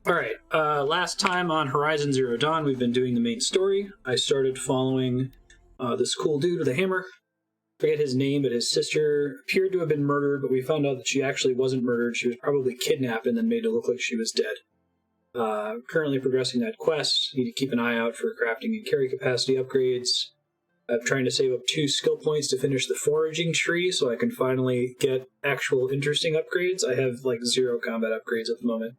Alright, last time on Horizon Zero Dawn, we've been doing the main story. I started following this cool dude with a hammer. Forget his name, but his sister appeared to have been murdered, but we found out that she actually wasn't murdered. She was probably kidnapped and then made to look like she was dead. Currently progressing that quest. Need to keep an eye out for crafting and carry capacity upgrades. I'm trying to save up 2 skill points to finish the foraging tree so I can finally get actual interesting upgrades. I have like 0 combat upgrades at the moment.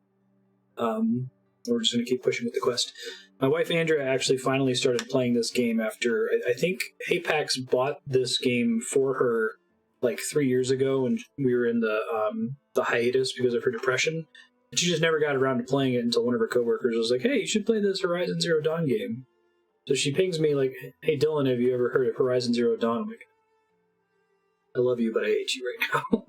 We're just going to keep pushing with the quest. My wife Andrea actually finally started playing this game after, I think Apex bought this game for her like 3 years ago when we were in the hiatus because of her depression. And she just never got around to playing it until one of her coworkers was like, hey, you should play this Horizon Zero Dawn game. So she pings me like, hey Dylan, have you ever heard of Horizon Zero Dawn? I'm like, I love you, but I hate you right now.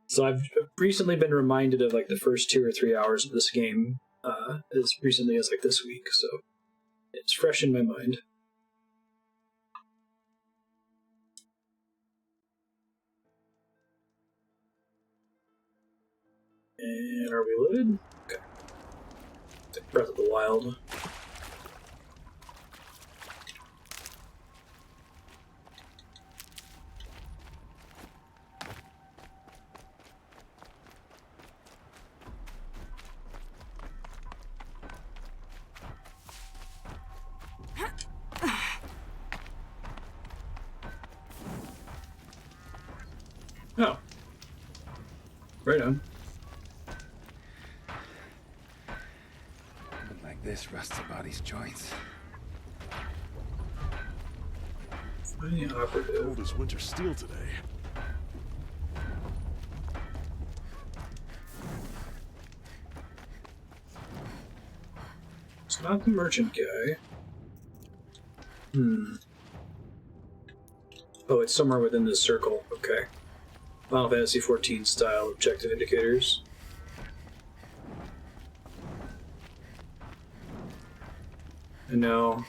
So I've recently been reminded of like the first 2 or 3 hours of this game as recently as like this week, so it's fresh in my mind. And are we loaded? Okay. Take Breath of the Wild. Oh. Right on. But like this rusts a body's joints. Finding operative. Cold as winter steel today. It's not the merchant guy. Oh, it's somewhere within this circle. Okay. Final Fantasy XIV style objective indicators. I know.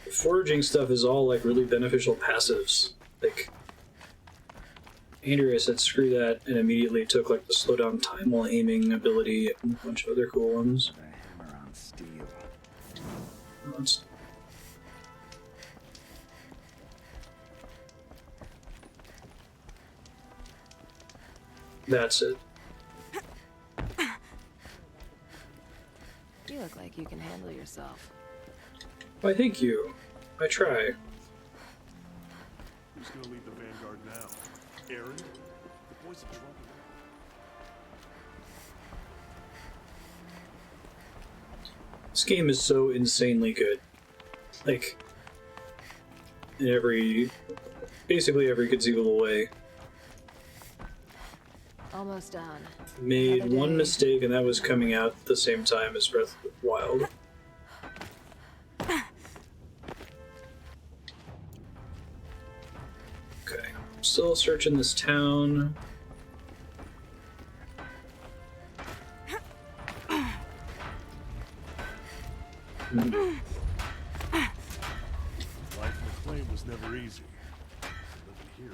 The foraging stuff is all like really beneficial passives. Like, Andrea said screw that and immediately took like the slow down time while aiming ability and a bunch of other cool ones. A hammer on steel. That's it. You look like you can handle yourself. Why, thank you. I try. Who's gonna lead the vanguard now? Aaron? The boy's in trouble. This game is so insanely good. Like, in basically every conceivable way. Almost done. Made Another one day. mistake, and that was coming out at the same time as Breath of the Wild. Okay, still searching this town. Life in the flame was never easy. Living here.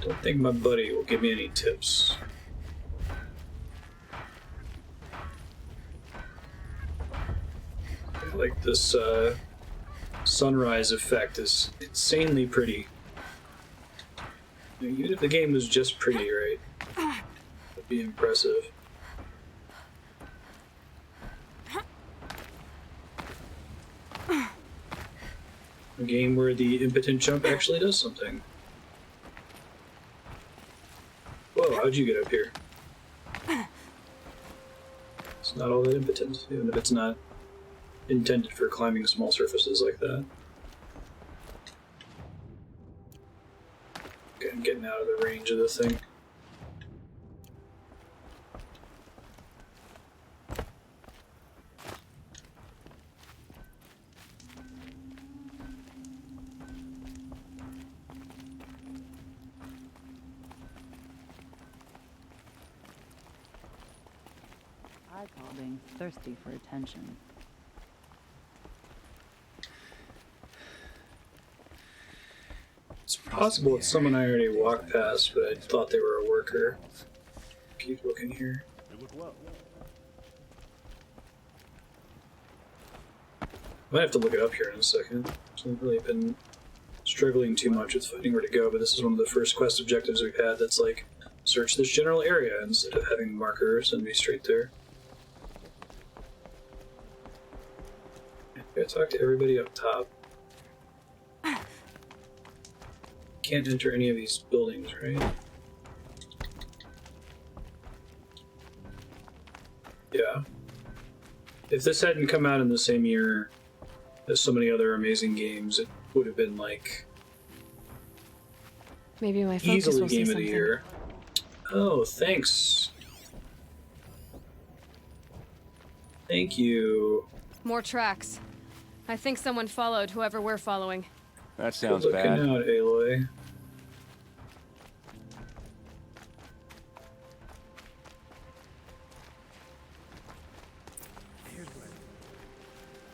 Don't think my buddy will give me any tips. Like this sunrise effect is insanely pretty. Even if the game was just pretty, right? That'd be impressive. A game where the impotent jump actually does something. Whoa, how'd you get up here? It's not all that impotent, even if it's not intended for climbing small surfaces like that. Okay, I'm getting out of the range of this thing. I call being thirsty for attention. It's possible it's someone I already walked past, but I thought they were a worker. Keep looking here. You look well. Might have to look it up here in a second. I haven't really been struggling too much with finding where to go, but this is one of the first quest objectives we've had that's like, search this general area instead of having the marker send me straight there. Gotta talk to everybody up top. Can't enter any of these buildings, right? Yeah. If this hadn't come out in the same year as so many other amazing games, it would have been like Maybe my focus easily will see game of the something. year. Oh, thanks. Thank you. More tracks. I think someone followed whoever we're following. That Good sounds looking bad. out, Aloy.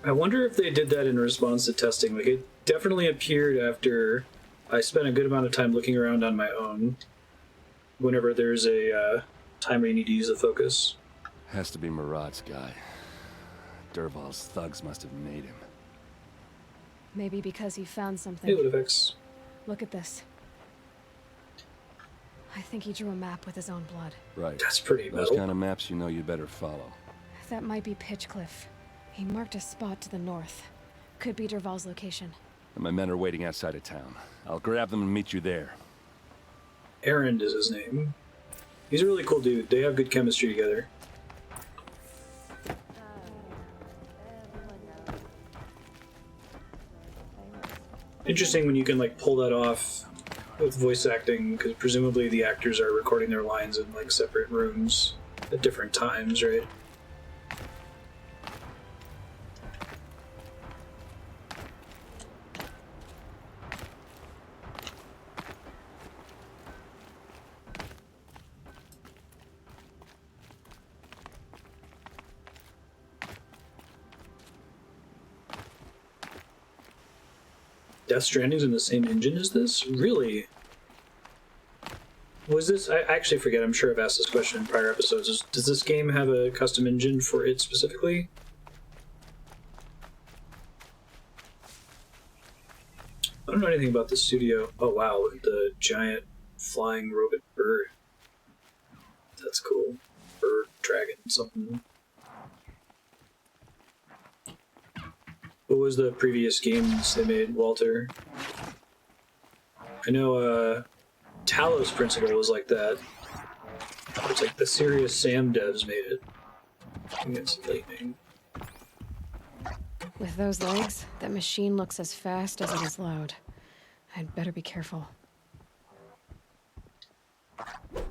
I wonder if they did that in response to testing. Like, it definitely appeared after I spent a good amount of time looking around on my own. Whenever there's a time where you need to use the focus. Has to be Murad's guy. Dervahl's thugs must have made him. Maybe because he found Hey, something. Ludovix. Look at this. I think he drew a map with his own blood. Right. That's pretty Those metal. kind of maps you know you better follow. That might be Pitchcliff. He marked a spot to the north. Could be Dervahl's location. And my men are waiting outside of town. I'll grab them and meet you there. Erend is his name. He's a really cool dude. They have good chemistry together. Interesting when you can like pull that off with voice acting, because presumably the actors are recording their lines in like separate rooms at different times, right? Death Stranding's in the same engine as this? Really? Was this... I actually forget, I'm sure I've asked this question in prior episodes. Does this game have a custom engine for it specifically? I don't know anything about the studio. Oh wow, the giant flying robot bird. That's cool. Bird, dragon, something. What was the previous games they made, Walter? I know, Talos Principle was like that. It's like the Serious Sam devs made it. Against lightning. With those legs, that machine looks as fast as it is loud. I'd better be careful. Let's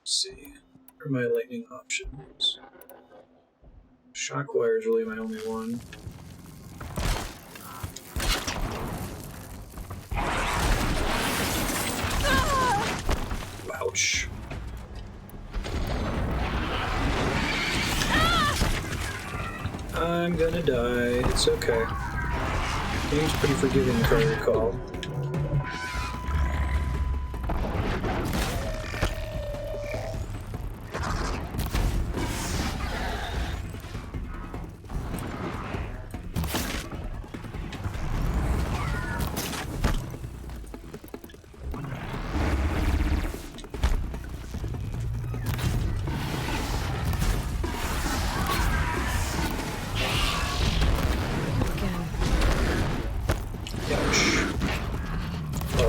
see. What are my lightning options? Shockwire is really my only one. Ouch. I'm gonna die. It's okay. Game's pretty forgiving if I recall.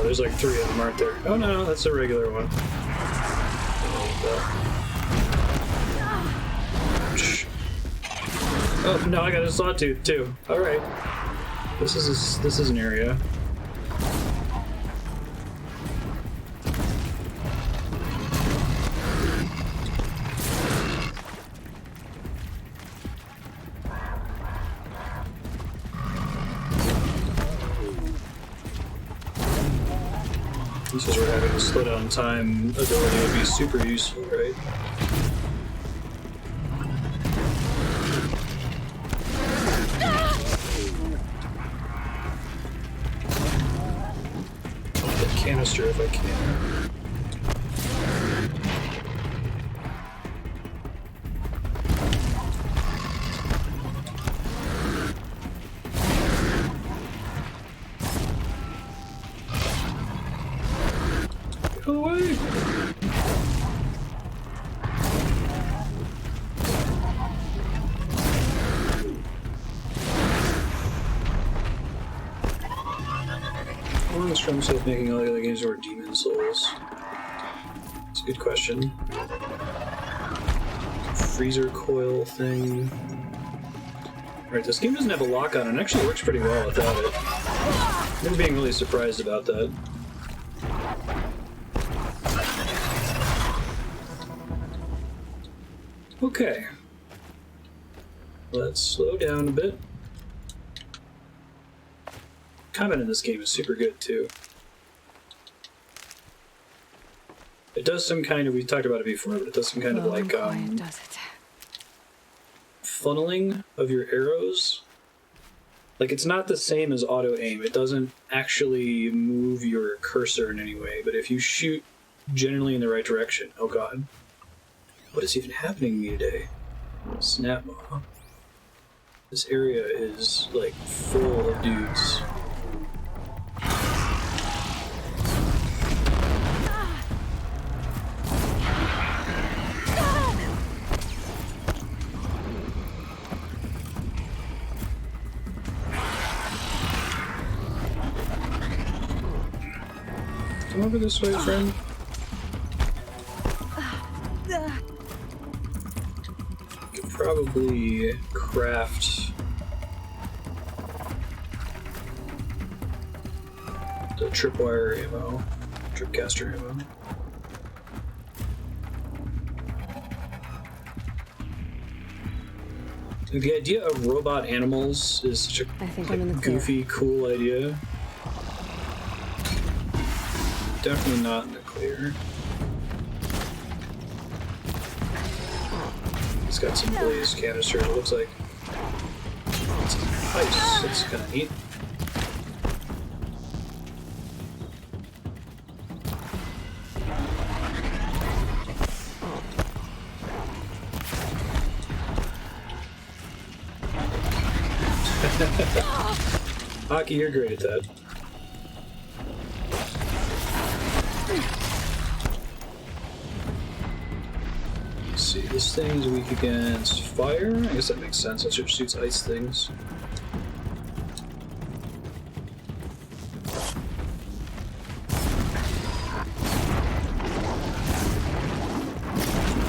There's like 3 of them, aren't there? Oh no, that's a regular one. Oh, no, I got a sawtooth too. Alright. This is an area. This is where having a slow down time ability would be super useful, right? canister if I can. Get away! How long is from himself making all the other games were Demon Souls? It's a good question. Freezer coil thing. Right, this game doesn't have a lock on, and it actually works pretty well without it. I'm being really surprised about that. Okay. Let's slow down a bit. Combat in this game is super good too. It does some kind of, we talked about it before, but it does some kind of like does it? funneling of your arrows. Like, it's not the same as auto aim. It doesn't actually move your cursor in any way, but if you shoot generally in the right direction, oh god. What is even happening to me today? Snap maw. This area is like full of dudes. Come over this way, friend. Could probably craft the tripwire ammo, tripcaster ammo. The idea of robot animals is such I think a I'm in the clear. goofy, cool idea. Definitely not in the clear. He's got some blaze canisters, it looks like. Some ice, that's kind of neat. Hockey, you're great at that. Let's see, this thing's weak against fire. I guess that makes sense. That just shoots ice things.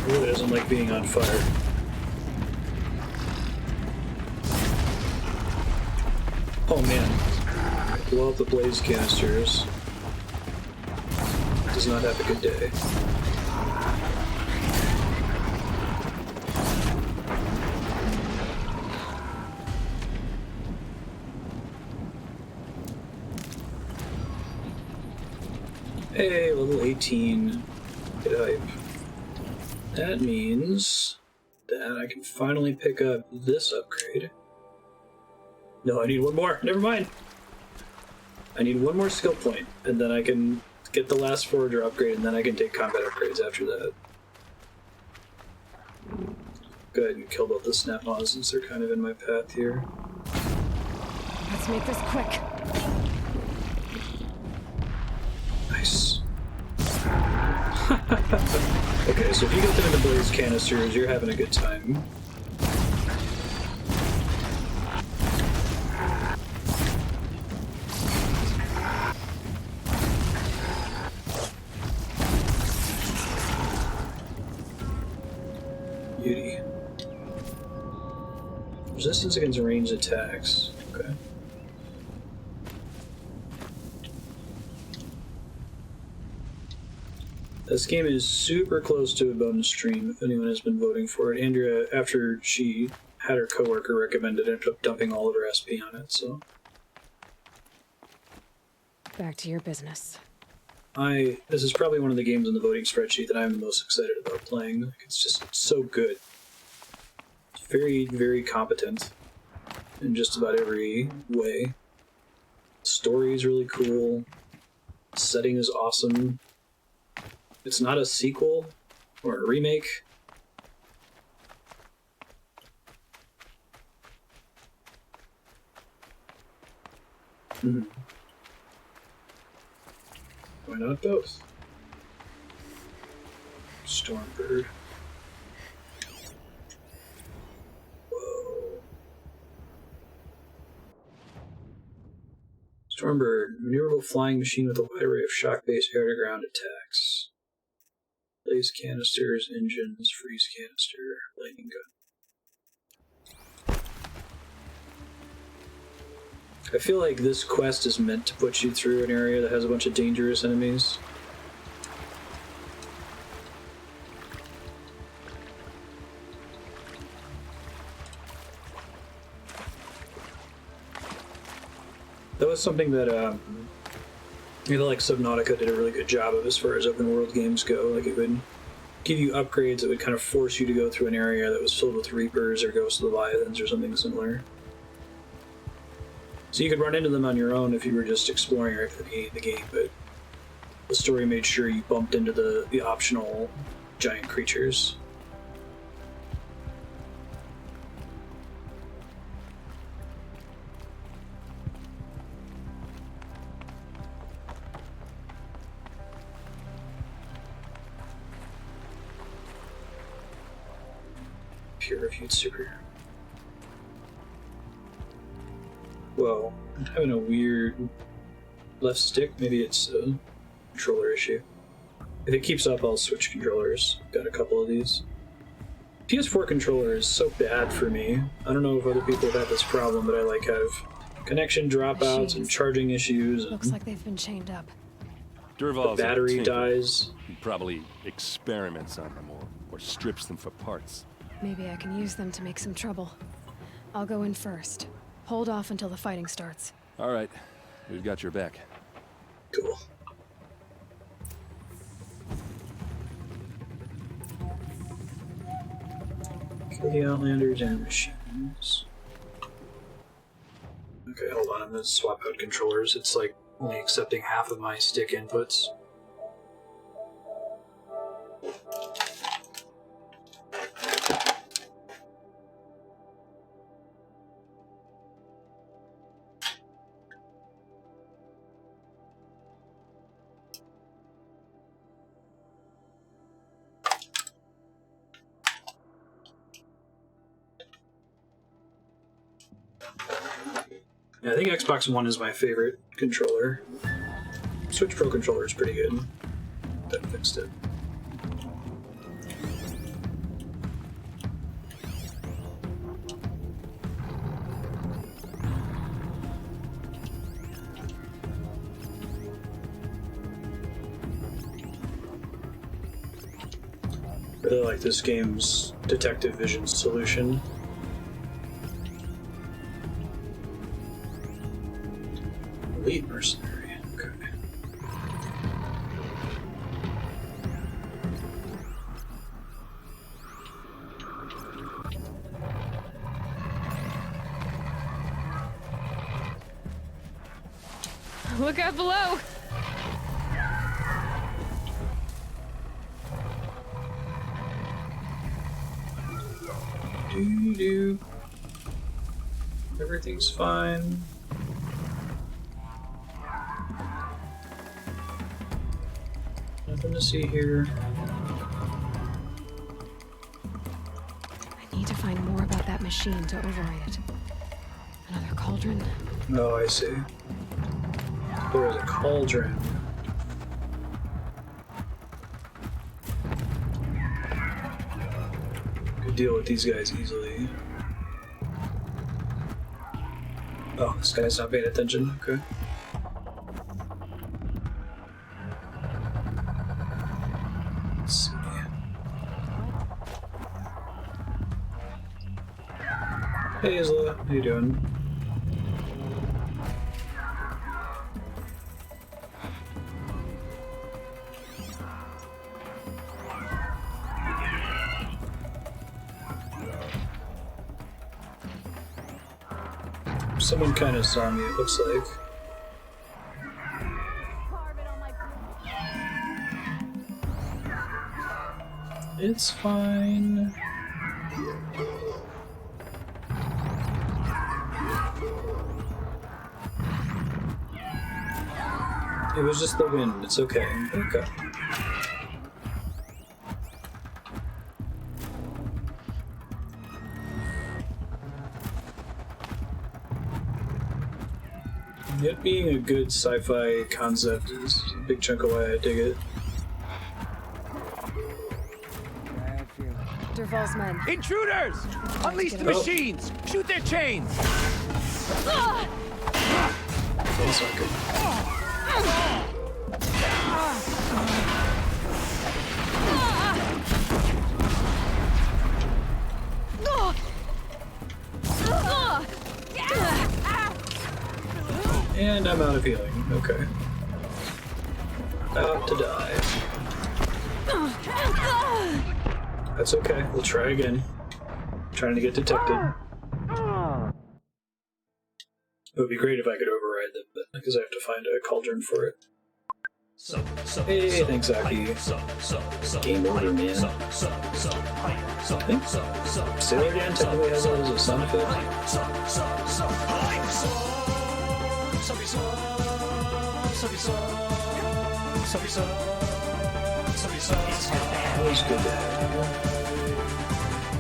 Really doesn't like being on fire. Oh man, blow up the blaze canisters. Does not have a good day. Hey, level 18. Get hype. That means that I can finally pick up this upgrade. No, I need one more. Never mind. I need one more skill point, and then I can get the last forager upgrade, and then I can take combat upgrades after that. Go ahead and kill both the snap maws since they're kind of in my path here. Let's make this quick. Nice. Okay, so if you get them in the blaze canisters, you're having a good time. Beauty. Resistance against ranged attacks. Okay. This game is super close to a bonus stream, if anyone has been voting for it. Andrea, after she had her coworker recommend it, ended up dumping all of her SP on it, so... Back to your business. This is probably one of the games in the voting spreadsheet that I'm the most excited about playing. Like, it's just so good. It's very, very competent in just about every way. The story is really cool. Setting is awesome. It's not a sequel or a remake. Why not both? Stormbird. Whoa. Stormbird, maneuverable flying machine with a wide array of shock-based air-to-ground attacks. Blaze canisters, engines, freeze canister, lightning gun. I feel like this quest is meant to put you through an area that has a bunch of dangerous enemies. That was something that I feel like Subnautica did a really good job of as far as open world games go. Like, it would give you upgrades that would kind of force you to go through an area that was filled with Reapers or Ghost Leviathans or something similar. So you could run into them on your own if you were just exploring right at the beginning of the game, but the story made sure you bumped into the optional giant creatures. Peer-reviewed superhero. Whoa, I'm having a weird left stick. Maybe it's a controller issue. If it keeps up, I'll switch controllers. Got a couple of these. PS4 controller is so bad for me. I don't know if other people have had this problem, but I like have connection dropouts and charging issues. And Looks like they've been chained up. Derval's the battery a tinker. dies. He probably experiments on them or strips them for parts. Maybe I can use them to make some trouble. I'll go in first. Hold off until the fighting starts. All right, we've got your back. Cool. Kill the Outlanders and machines. Okay, hold on. I'm gonna swap out controllers. It's like only accepting half of my stick inputs. Yeah, I think Xbox One is my favorite controller. Switch Pro controller is pretty good. That fixed it. Really like this game's detective vision solution. Lead mercenary. Okay. Look out below! Doo-doo. Everything's fine. Nothing to see here. I need to find more about that machine to override it. Another cauldron? Oh, I see. There is a cauldron. Could deal with these guys easily. Oh, this guy's not paying attention. Okay. Let's see. Hey, Isla. How you doing? Someone kind of saw me, it looks like. Carve it on my It's fine. It was just the wind. It's okay. Okay. It being a good sci-fi concept is a big chunk of why I dig it. Dervahl's men. Intruders! Unleash the machines! Shoot their chains! That's not good. And I'm out of healing. Okay. About to die. That's okay. We'll try again. Trying to get detected. It would be great if I could override them, but because I have to find a cauldron for it. Hey, thanks, Aki. Game over, man. I think Sailor Dan technically has that as a sound effect. Always good to have.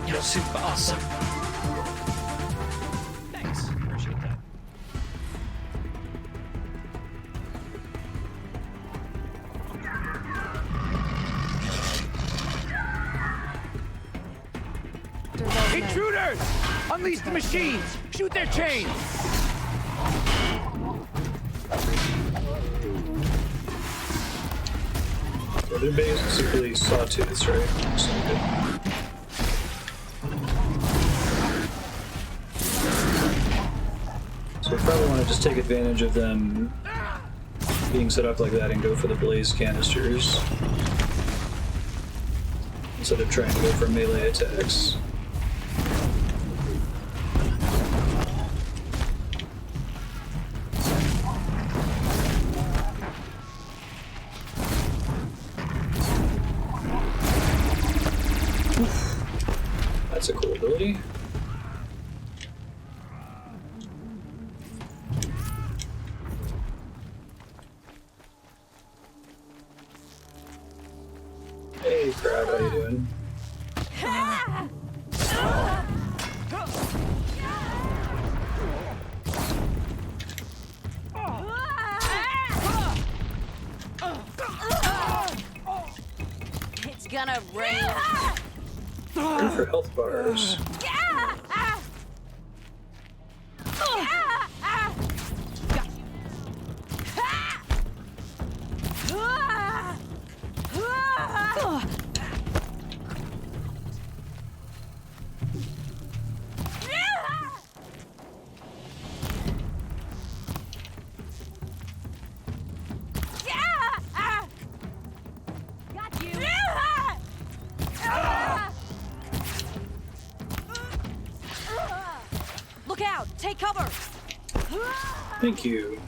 You're super awesome. Thanks. Appreciate that. Dervahl's men. Intruders! Unleash the machines! Shoot their chains! Yeah, they're basically sawtooths, right? So good. So we probably want to just take advantage of them being set up like that and go for the blaze canisters instead of trying to go for melee attacks. That's a cool ability. Hey crowd, how you doing? It's gonna rain. Good for health bars. Look out! Take cover! Thank you.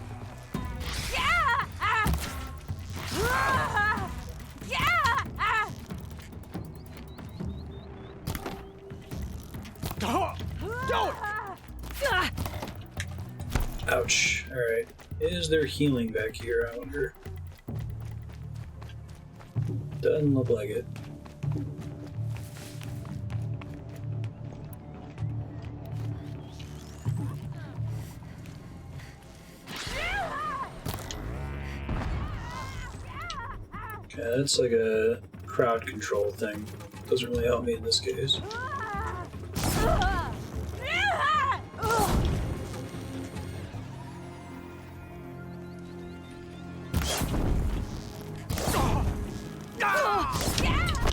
Ouch. Alright. Is there healing back here, I wonder? Doesn't look like it. Yeah, that's like a crowd control thing. Doesn't really help me in this case.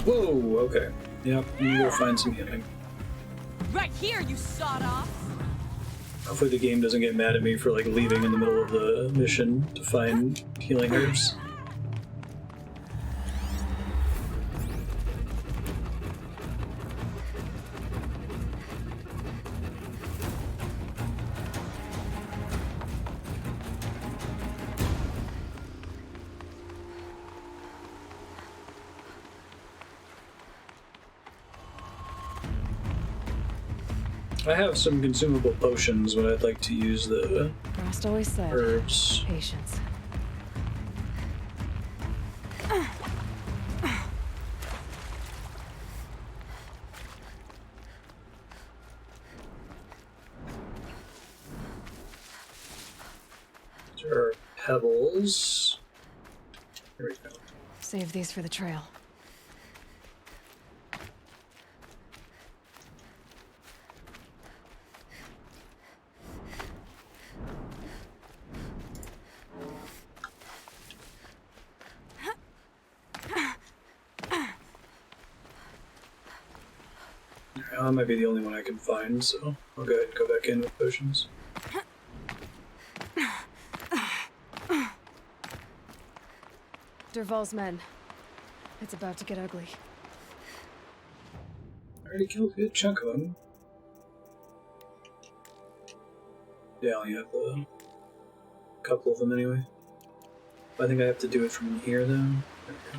Whoa, okay. Yep, I'm gonna go find some healing. Right here, you sawed off! Hopefully the game doesn't get mad at me for like leaving in the middle of the mission to find healing herbs. I have some consumable potions, but I'd like to use the Frost always said, herbs. patience. There are pebbles. Here we go. Save these for the trail. That might be the only one I can find, so I'll go ahead and go back in with potions. Dervahl's men. It's about to get ugly. I already killed a good chunk of them. Yeah, I only have a couple of them anyway. I think I have to do it from here, though. There we go.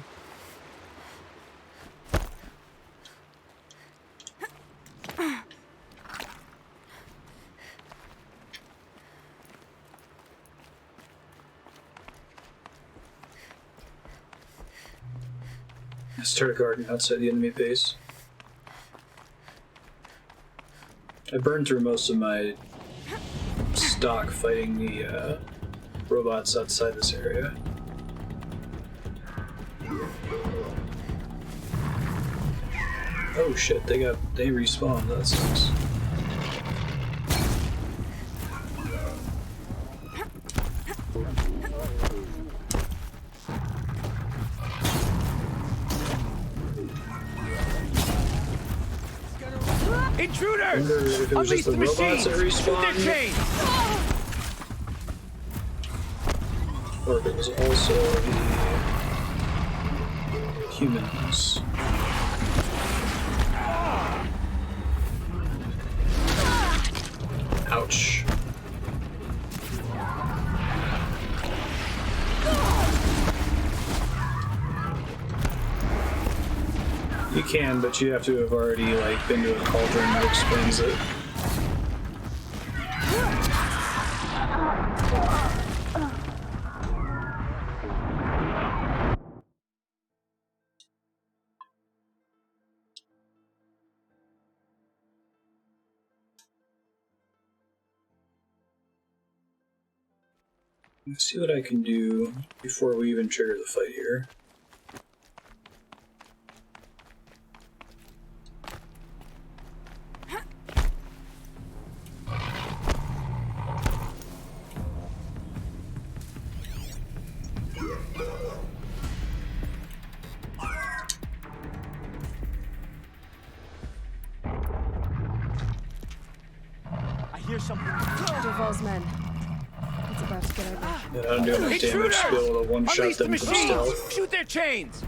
Start a garden outside the enemy base. I burned through most of my stock fighting the robots outside this area. Oh shit, they respawned, that sucks. Intruders! I wonder if it was Unleash just the the robots machines! that Shoot their respawned, chains! or if it was also the humans. Ouch. You can, but you have to have already like been to a cauldron that explains it. Let's see what I can do before we even trigger the fight here. I hear something. Dervahl's men. It's about to get ugly. Yeah, I don't do enough damage Intruders! to be able to one-shot Unleash the them from machines! stealth. Shoot their chains!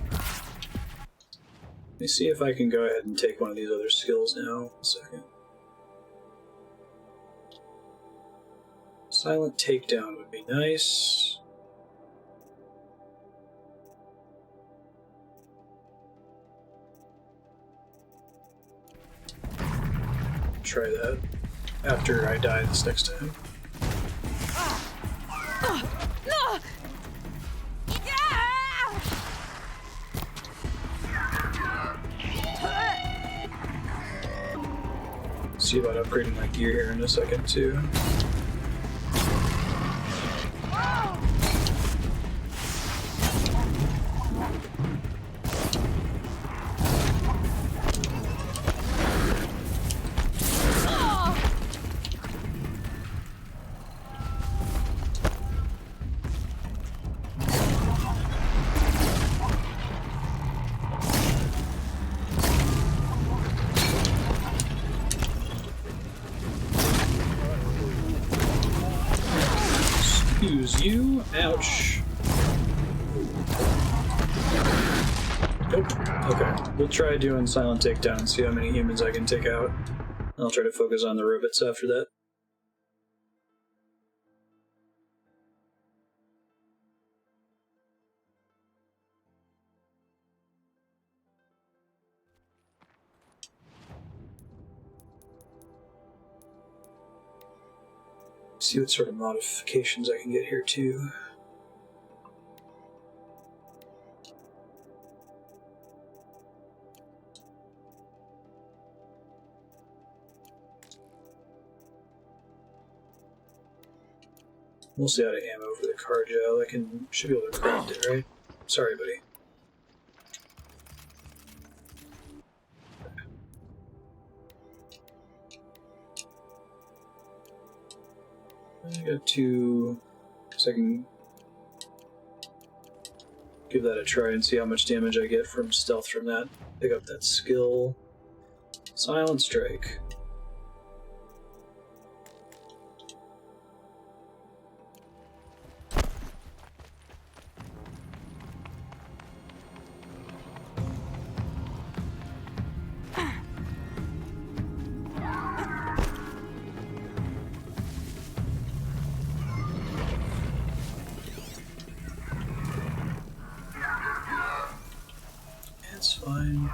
Let me see if I can go ahead and take one of these other skills now. 1 second. Silent takedown would be nice. Try that after I die this next time. See about upgrading my gear here in a second too. Excuse you. Ouch. Nope. Okay. We'll try doing silent takedown and see how many humans I can take out. I'll try to focus on the robots after that. See what sort of modifications I can get here too. Mostly out of ammo for the car gel. I should be able to craft it, right? Sorry, buddy. I got 2, so I can give that a try and see how much damage I get from stealth from that. Pick up that skill. Silent Strike. It's fine.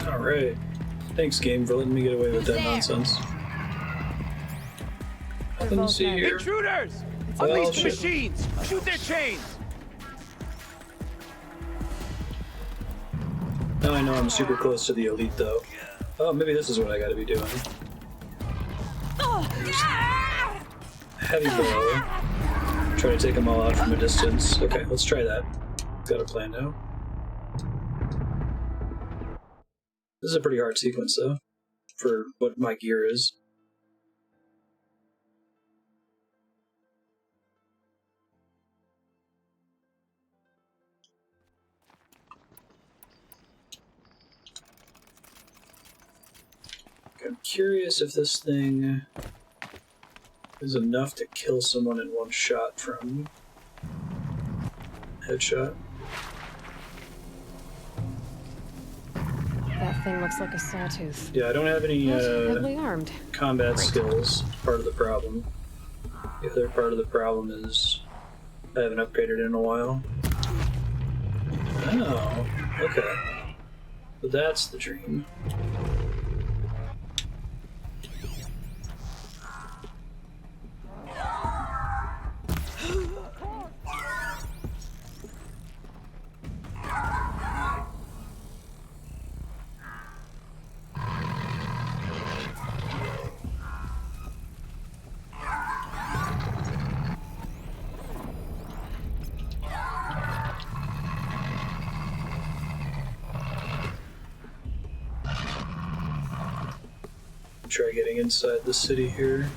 Alright. Thanks, game, for letting me get away with that nonsense. Nothing to see here. Intruders! Well, Unleash the shit. machines! Shoot their chains! Now I know I'm super close to the elite, though. Oh, maybe this is what I gotta be doing. Heavy blow. Try to take them all out from a distance. Okay, let's try that. Got a plan now. This is a pretty hard sequence, though, for what my gear is. I'm curious if this thing is enough to kill someone in one shot from headshot. That thing looks like a sawtooth. Yeah, I don't have any Heavily armed. combat skills. Part of the problem. The other part of the problem is I haven't upgraded in a while. Oh, okay. But that's the dream. Try getting inside the city here.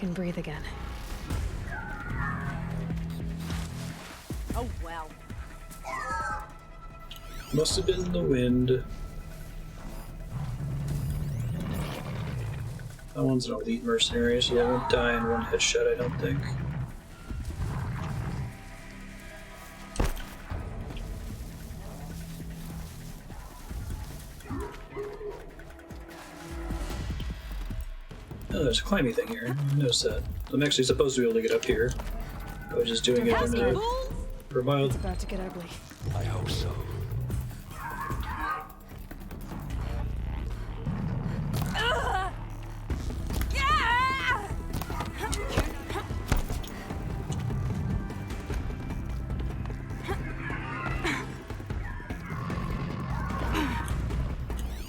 Can breathe again. Oh well. Must have been the wind. That one's an elite mercenary, so they won't die in one headshot, I don't think. Oh, there's a climbing thing here. I noticed that. I'm actually supposed to be able to get up here. I was just doing it in a mild. It's about to get ugly. I hope so.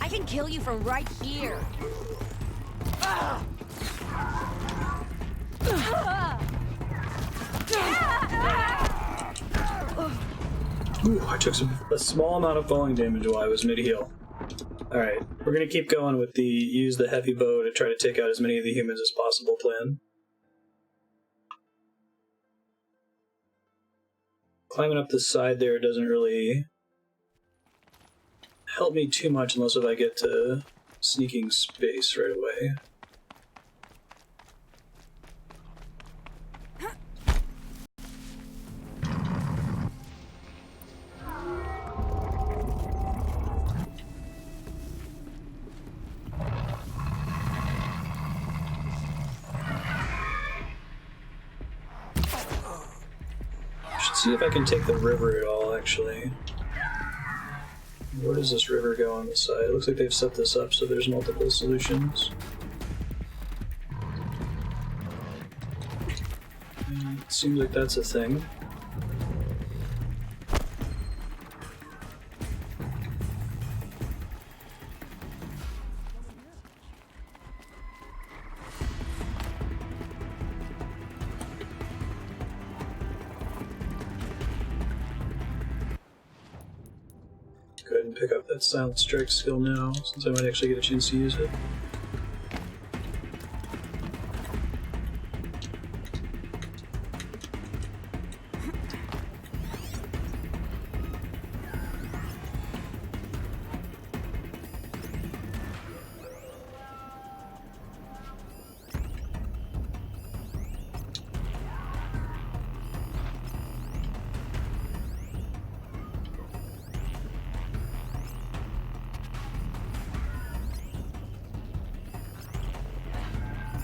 I can kill you from right here. Ooh, I took a small amount of falling damage while I was mid-heal. Alright, we're gonna keep going with the use the heavy bow to try to take out as many of the humans as possible plan. Climbing up the side there doesn't really help me too much unless if I get to sneaking space right away. Should see if I can take the river at all, actually. Where does this river go on the side? It looks like they've set this up so there's multiple solutions. It seems like that's a thing. Go ahead and pick up that silent strike skill now, since I might actually get a chance to use it.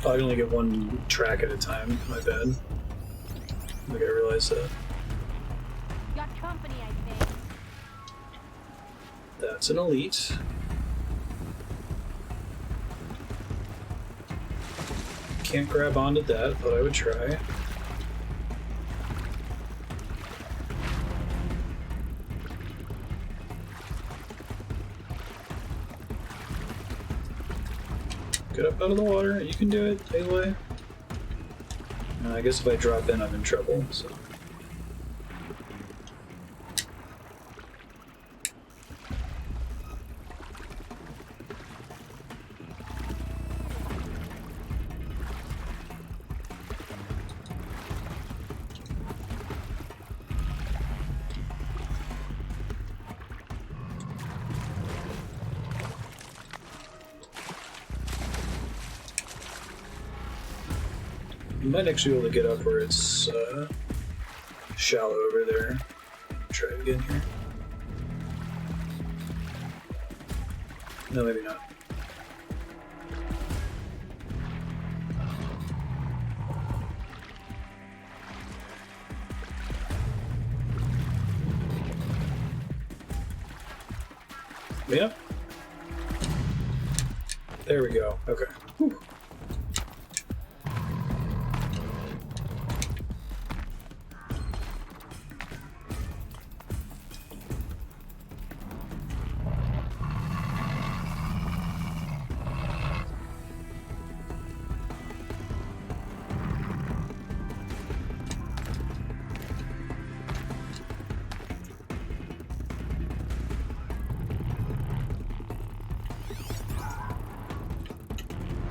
I can only get one track at a time, my bad. I think I realized that. Got company, I think. That's an elite. Can't grab onto that, but I would try. Get up out of the water. You can do it, Aloy. I guess if I drop in, I'm in trouble, so. You might actually be able to get up where it's shallow over there. Try it again here. No, maybe not. Yep. There we go. Okay. Whew.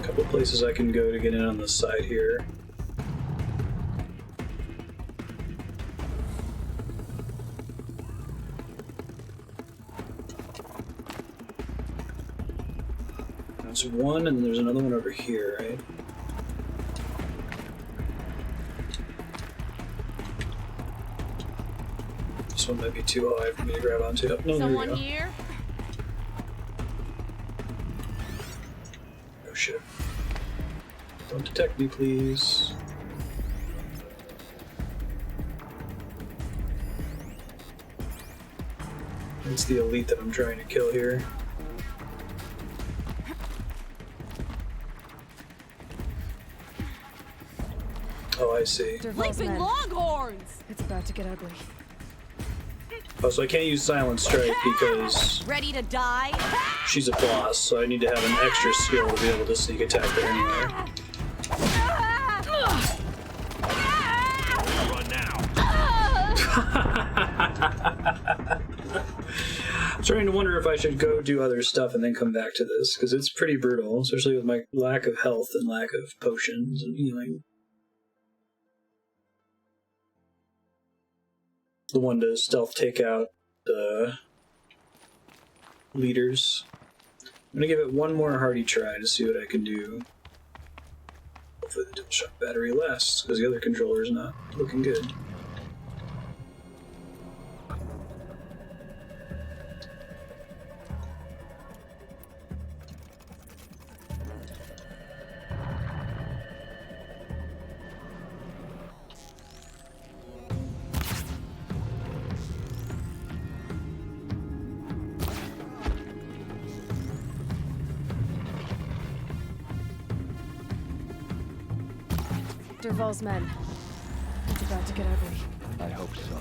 Couple places I can go to get in on the side here. That's one, and there's another one over here, right? This one might be too high for me to grab onto. Oh, no, Someone there we go. here? Oh shit. Don't detect me, please. It's the elite that I'm trying to kill here. Oh, I see. Dervahl's Leaping men. longhorns! It's about to get ugly. Oh, so I can't use Silent Strike because Ready to die? she's a boss, so I need to have an extra skill to be able to sneak attack her anyway. Run now. I'm starting to wonder if I should go do other stuff and then come back to this, because it's pretty brutal, especially with my lack of health and lack of potions and healing. The one to stealth take out the leaders. I'm gonna give it one more hearty try to see what I can do. Hopefully the DualShock battery lasts, because the other controller is not looking good. Dervahl's men. It's about to get ugly. I hope so.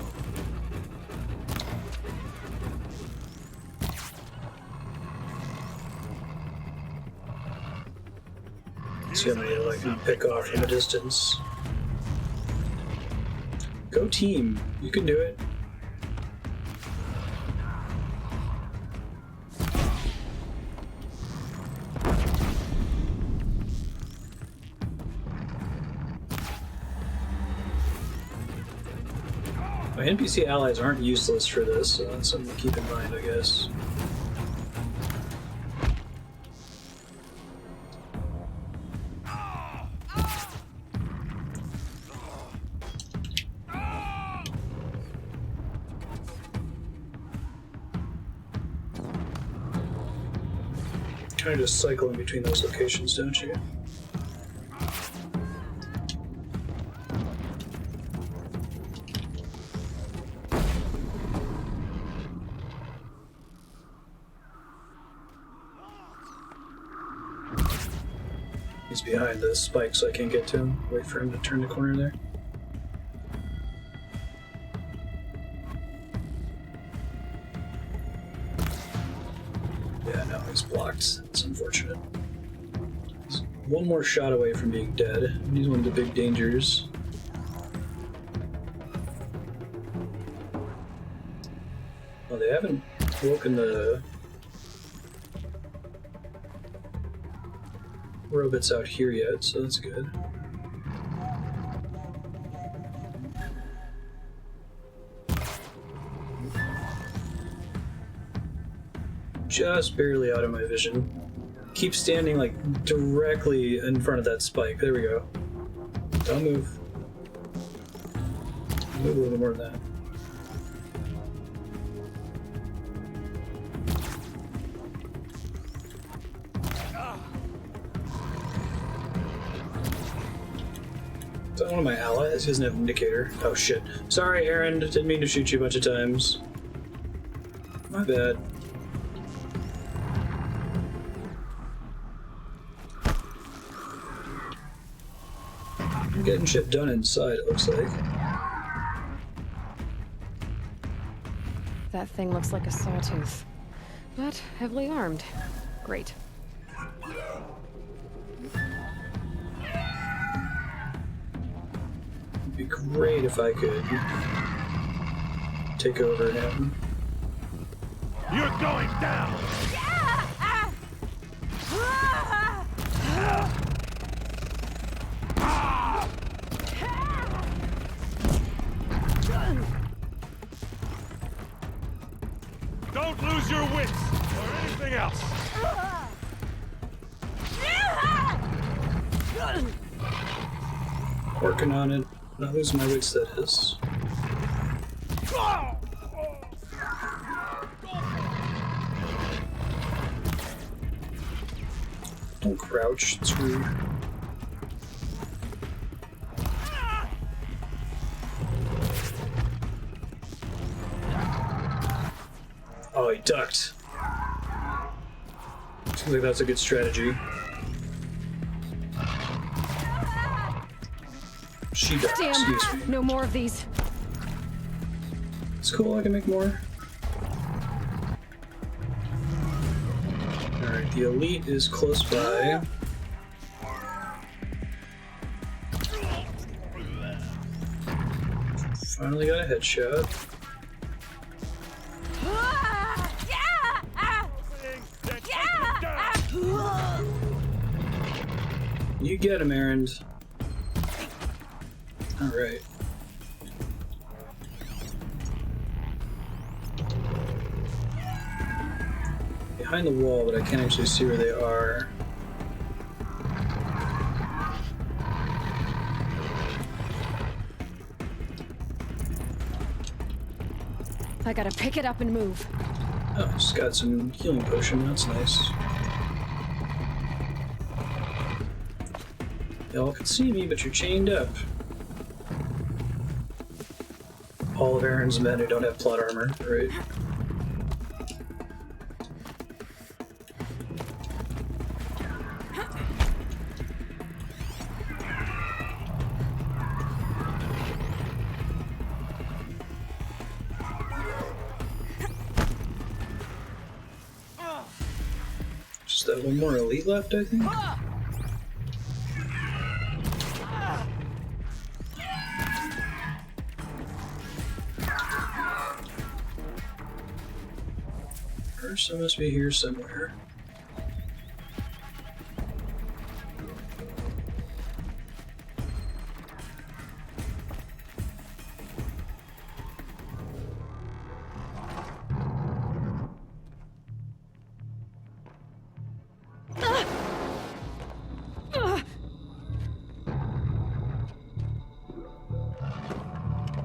See how many I can pick off from a distance. Go team, you can do it. My NPC allies aren't useless for this, so that's something to keep in mind, I guess. Kind of just cycle in between those locations, don't you? He's behind the spike, so I can't get to him. Wait for him to turn the corner there. Yeah, no, he's blocked. It's unfortunate. He's one more shot away from being dead. He's one of the big dangers. Oh, they haven't woken the robots out here yet, so that's good. Just barely out of my vision. Keep standing like directly in front of that spike. There we go. Don't move. Move a little more than that. Is that one of my allies? He doesn't have an indicator. Oh shit. Sorry, Aaron. Didn't mean to shoot you a bunch of times. My bad. I'm getting shit done inside, it looks like. That thing looks like a sawtooth, but heavily armed. Great. It'd be great if I could take over him. You're going down! Don't lose your wits or anything else. Working on it. Not losing my wits, that is. Don't crouch, it's rude. Oh, he ducked. Seems like that's a good strategy. She ducked, excuse me. No more of these. It's cool, I can make more. Alright, the elite is close by. Finally got a headshot. You get him, Aaron. Alright. behind the wall, but I can't actually see where they are. I gotta pick it up and move. Oh, it's got some healing potion. That's nice. Y'all can see me, but you're chained up. All of Aaron's men who don't have plot armor, right? Just that one more elite left, I think. First, I must be here somewhere.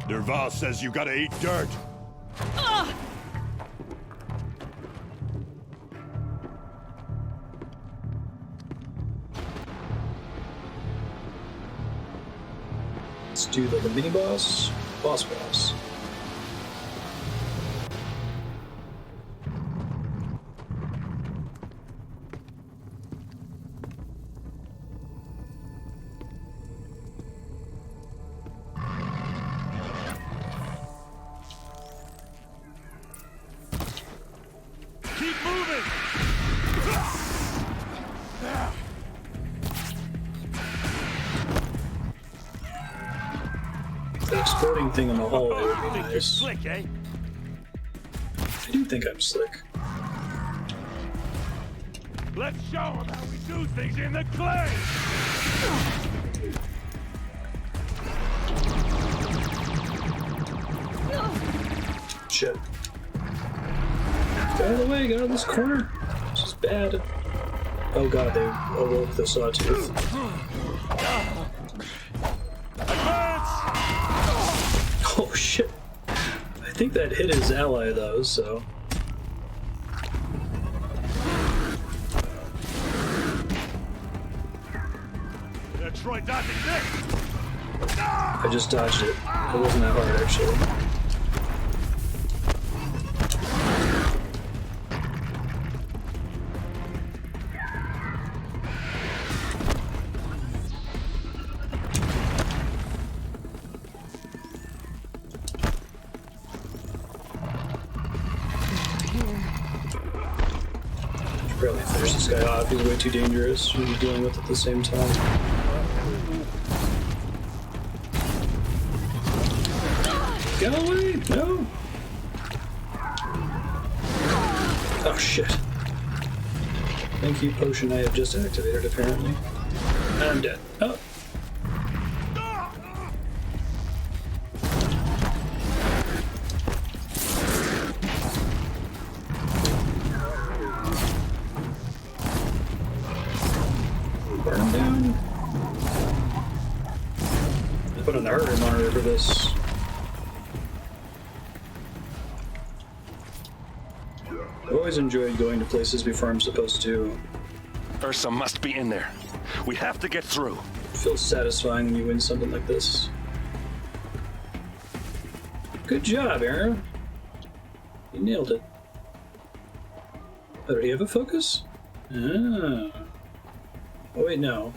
Derval says you gotta eat dirt. Let's do the mini boss, boss. Keep moving! The exploding thing in the hallway would be Think you're nice. slick, eh? I do think I'm slick. Let's show them how we do things in the clay! Shit. Get out of the way, get out of this corner. This is bad. Oh god, they awoke the sawtooth. Oh shit. I think that hit his ally though, so. Try dodging this! I just dodged it. It wasn't that hard actually. Barely finish this guy off. He's way too dangerous to be dealing with at the same time. Get away! No! Oh shit. Thank you, potion I have just activated, apparently. I'm dead. Oh! Burn down. I put on the heart rate monitor for this. I've always enjoyed going to places before I'm supposed to. Ursa must be in there. We have to get through. It feels satisfying when you win something like this. Good job, Aaron. You nailed it. Oh, do you have a focus? Ah. Oh wait, no.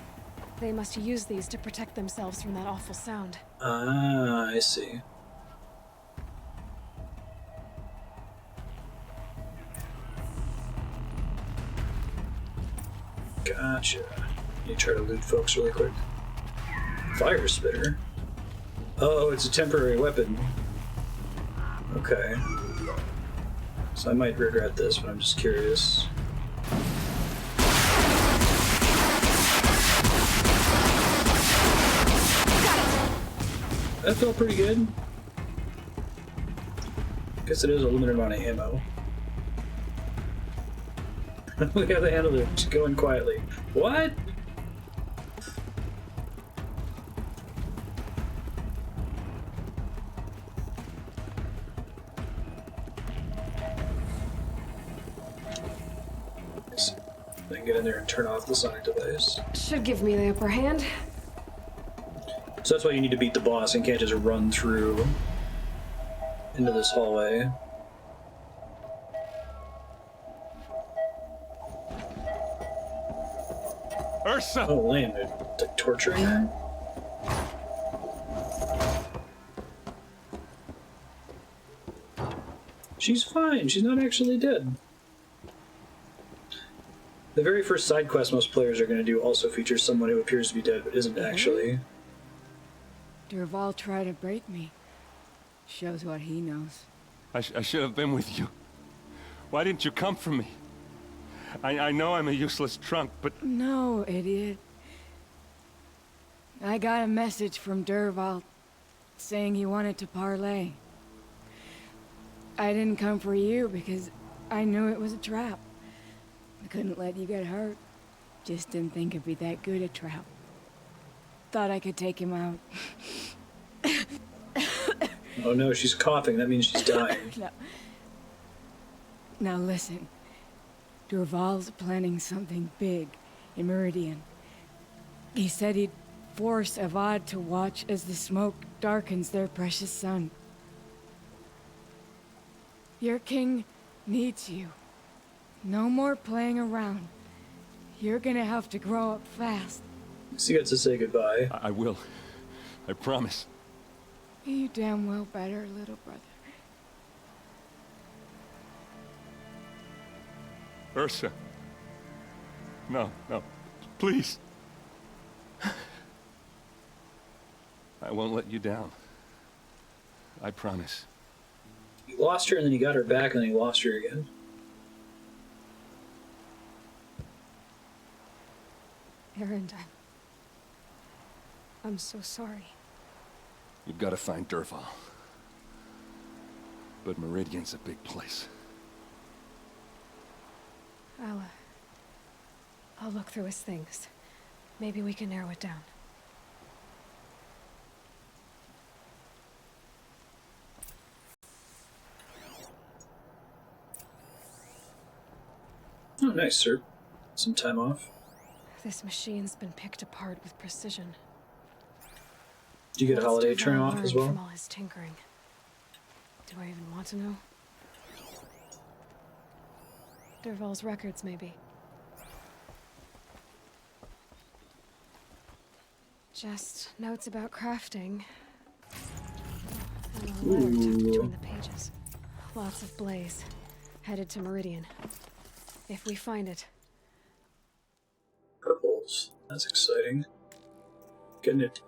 They must use these to protect themselves from that awful sound. Ah, I see. Gotcha. You try to loot folks really quick. Fire spitter? Oh, it's a temporary weapon. Okay. So I might regret this, but I'm just curious. That felt pretty good. Guess it is a limited amount of ammo. We have the handler just going quietly. What? Then get in there and turn off the sonic device. Should give me the upper hand. So that's why you need to beat the boss and can't just run through into this hallway. Ursa! Oh, lame. They're like, torturing her? She's fine. She's not actually dead. The very first side quest most players are going to do also features someone who appears to be dead but isn't actually. Derval tried to break me. Shows what he knows. I should have been with you. Why didn't you come for me? I know I'm a useless trunk, but... No, idiot. I got a message from Derval saying he wanted to parlay. I didn't come for you because I knew it was a trap. I couldn't let you get hurt. Just didn't think it'd be that good a trap. Thought I could take him out. Oh no, she's coughing. That means she's dying. No. Now listen. Derval's planning something big in Meridian. He said he'd force Avad to watch as the smoke darkens their precious sun. Your king needs you. No more playing around. You're gonna have to grow up fast. So you got to say goodbye. I will. I promise. You damn well better, little brother. Ursa. No, please. I won't let you down. I promise. You lost her and then you got her back and then you lost her again. Erend, I'm so sorry. You've got to find Derval. But Meridian's a big place. I'll look through his things. Maybe we can narrow it down. Oh, nice, sir. Some time off. This machine's been picked apart with precision. Did you get a What's holiday Derval turn off learned as well? From all his tinkering? Do I even want to know? Derval's records, maybe. Just notes about crafting. And a letter tucked between the pages. Lots of blaze. Headed to Meridian. If we find it. Purples. That's exciting. Getting it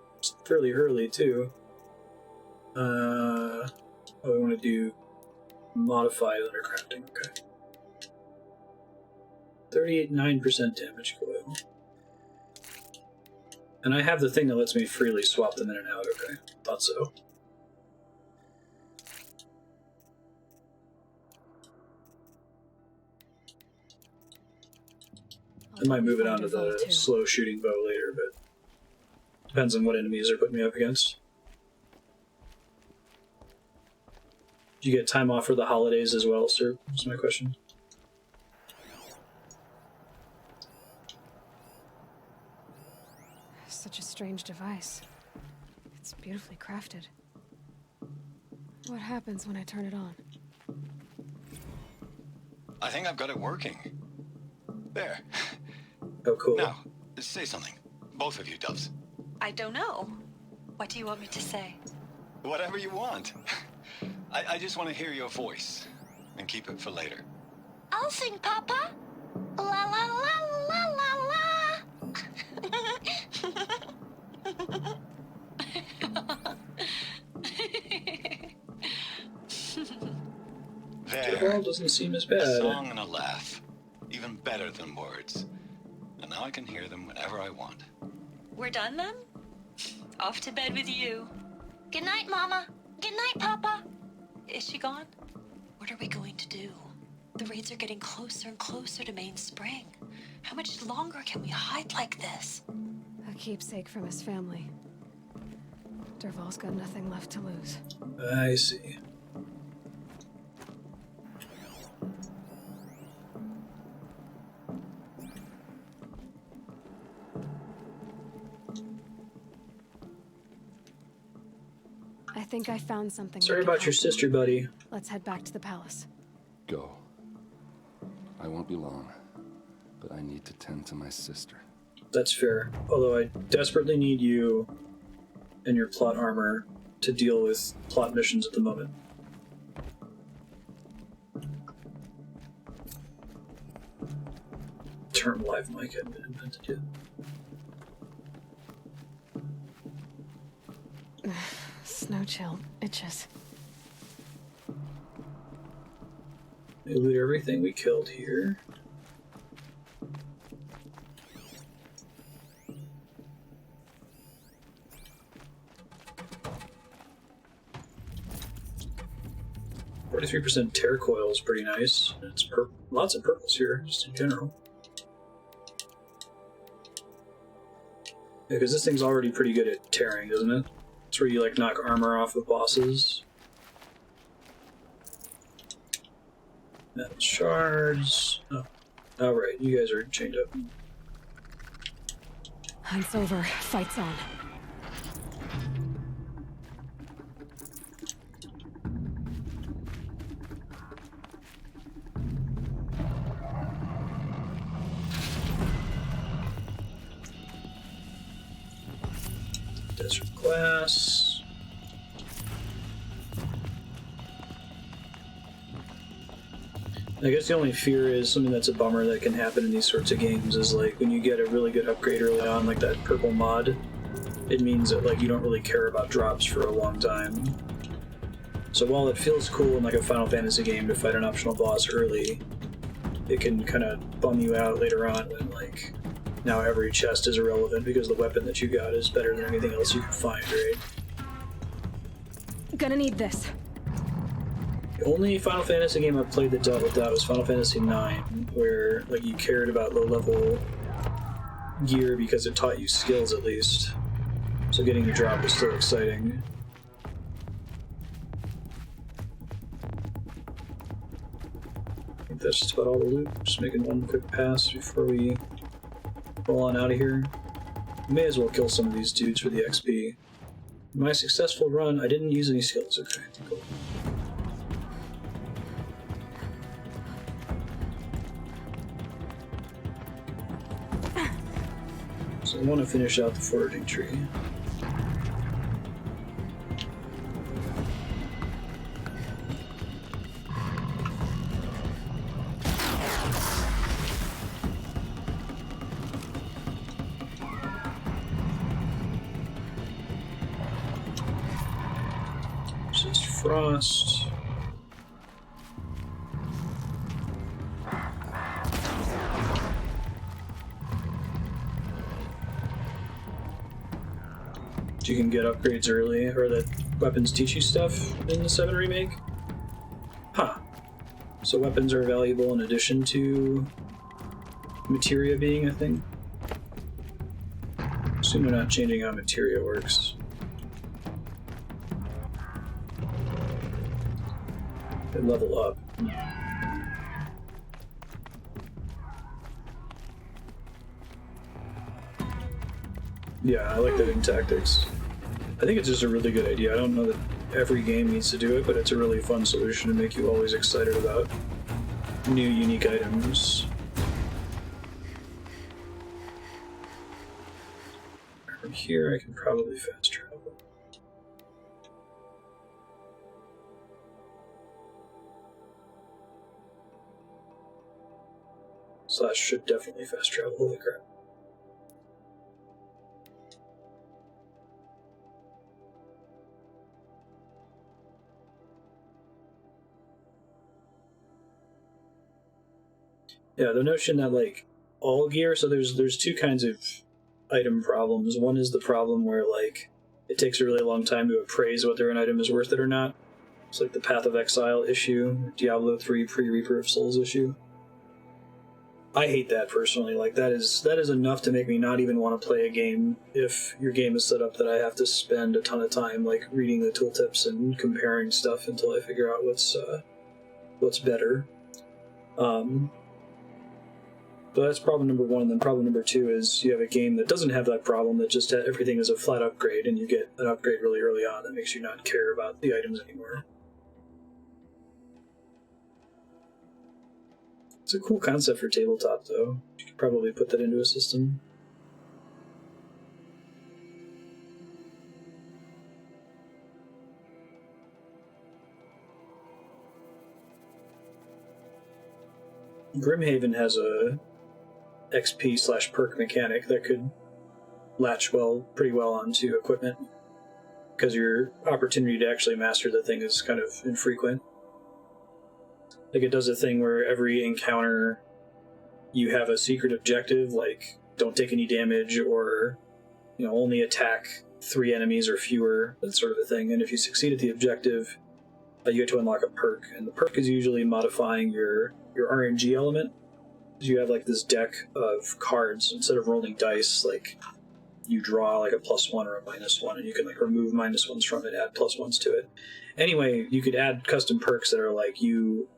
fairly early, too. Oh, we want to do modified undercrafting. Okay. 38.9% damage coil. And I have the thing that lets me freely swap them in and out. Okay. Thought so. I might move it on to the slow shooting bow later, but depends on what enemies they're putting me up against. Do you get time off for the holidays as well, sir? That's my question. Such a strange device. It's beautifully crafted. What happens when I turn it on? I think I've got it working. There. Oh, cool. Now, say something. Both of you, Doves. I don't know. What do you want me to say? Whatever you want. I just want to hear your voice. And keep it for later. I'll sing, Papa. La la la la la la. There. Doesn't seem as bad. A song and a laugh. Even better than words. And now I can hear them whenever I want. We're done then? Off to bed with you. Good night, Mama. Good night, Papa. Is she gone? What are we going to do? The raids are getting closer and closer to Main Spring. How much longer can we hide like this? A keepsake from his family. Dervahl's got nothing left to lose. I see. I think I found something. Sorry about your sister, buddy. Let's head back to the palace. Go. I won't be long, but I need to tend to my sister. That's fair. Although I desperately need you and your plot armor to deal with plot missions at the moment. Term live mic hadn't been invented yet. Snow chill itches. We loot everything we killed here. %43% tear coil is pretty nice. It's lots of purples here, just in general. Yeah, because this thing's already pretty good at tearing, isn't it? It's where you like knock armor off of bosses. Metal shards. Oh, right, you guys are chained up. Hunt's over. Fight's on. Desert glass. I guess the only fear is something that's a bummer that can happen in these sorts of games is like when you get a really good upgrade early on, like that purple mod, it means that like you don't really care about drops for a long time. So while it feels cool in like a Final Fantasy game to fight an optional boss early, it can kind of bum you out later on when like now every chest is irrelevant because the weapon that you got is better than anything else you can find, right? Gonna need this. The only Final Fantasy game I've played that dealt with that was Final Fantasy IX, where like you cared about low-level gear because it taught you skills at least. So getting the drop was still exciting. I think that's just about all the loot. Just making one quick pass before we roll on out of here. May as well kill some of these dudes for the XP. In my successful run, I didn't use any skills. Okay, cool. So I want to finish out the foraging tree. Frost. You can get upgrades early, or that weapons teach you stuff in the 7 remake? Huh. So weapons are valuable in addition to materia being a thing? Assume they're not changing how materia works. They level up. Yeah, I like that in tactics. I think it's just a really good idea. I don't know that every game needs to do it, but it's a really fun solution to make you always excited about new, unique items. From here, I can probably fast travel. Slash should definitely fast travel, holy crap. Yeah, the notion that like all gear, so there's two kinds of item problems. One is the problem where like it takes a really long time to appraise whether an item is worth it or not. It's like the Path of Exile issue, Diablo 3 Pre-Reaper of Souls issue. I hate that personally. Like that is enough to make me not even want to play a game if your game is set up that I have to spend a ton of time like reading the tooltips and comparing stuff until I figure out what's better. But that's problem number one. And then problem number two is you have a game that doesn't have that problem, that just everything is a flat upgrade, and you get an upgrade really early on that makes you not care about the items anymore. It's a cool concept for tabletop, though. You could probably put that into a system. Grimhaven has a XP/perk mechanic that could latch pretty well onto equipment, because your opportunity to actually master the thing is kind of infrequent. Like, it does a thing where every encounter you have a secret objective, like don't take any damage, or only attack 3 enemies or fewer, that sort of a thing. And if you succeed at the objective, you get to unlock a perk, and the perk is usually modifying your RNG element. You have like this deck of cards. Instead of rolling dice, like you draw like a +1 or a -1, and you can like remove -1s from it, add +1s to it. Anyway, you could add custom perks that are like you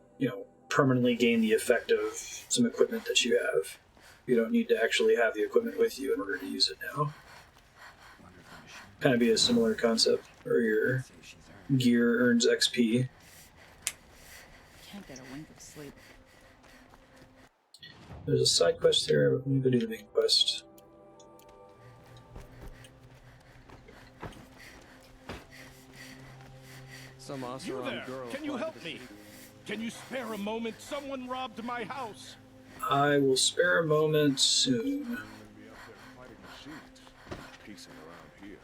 permanently gain the effect of some equipment that you have. You don't need to actually have the equipment with you in order to use it now. Kind of be a similar concept, where your gear earns XP. Can't get a wink of sleep. There's a side quest there, but we need to do the main quest. Some You there! Can you help me? Can you spare a moment? Someone robbed my house. I will spare a moment soon. Be up there fighting machines, piecing around here.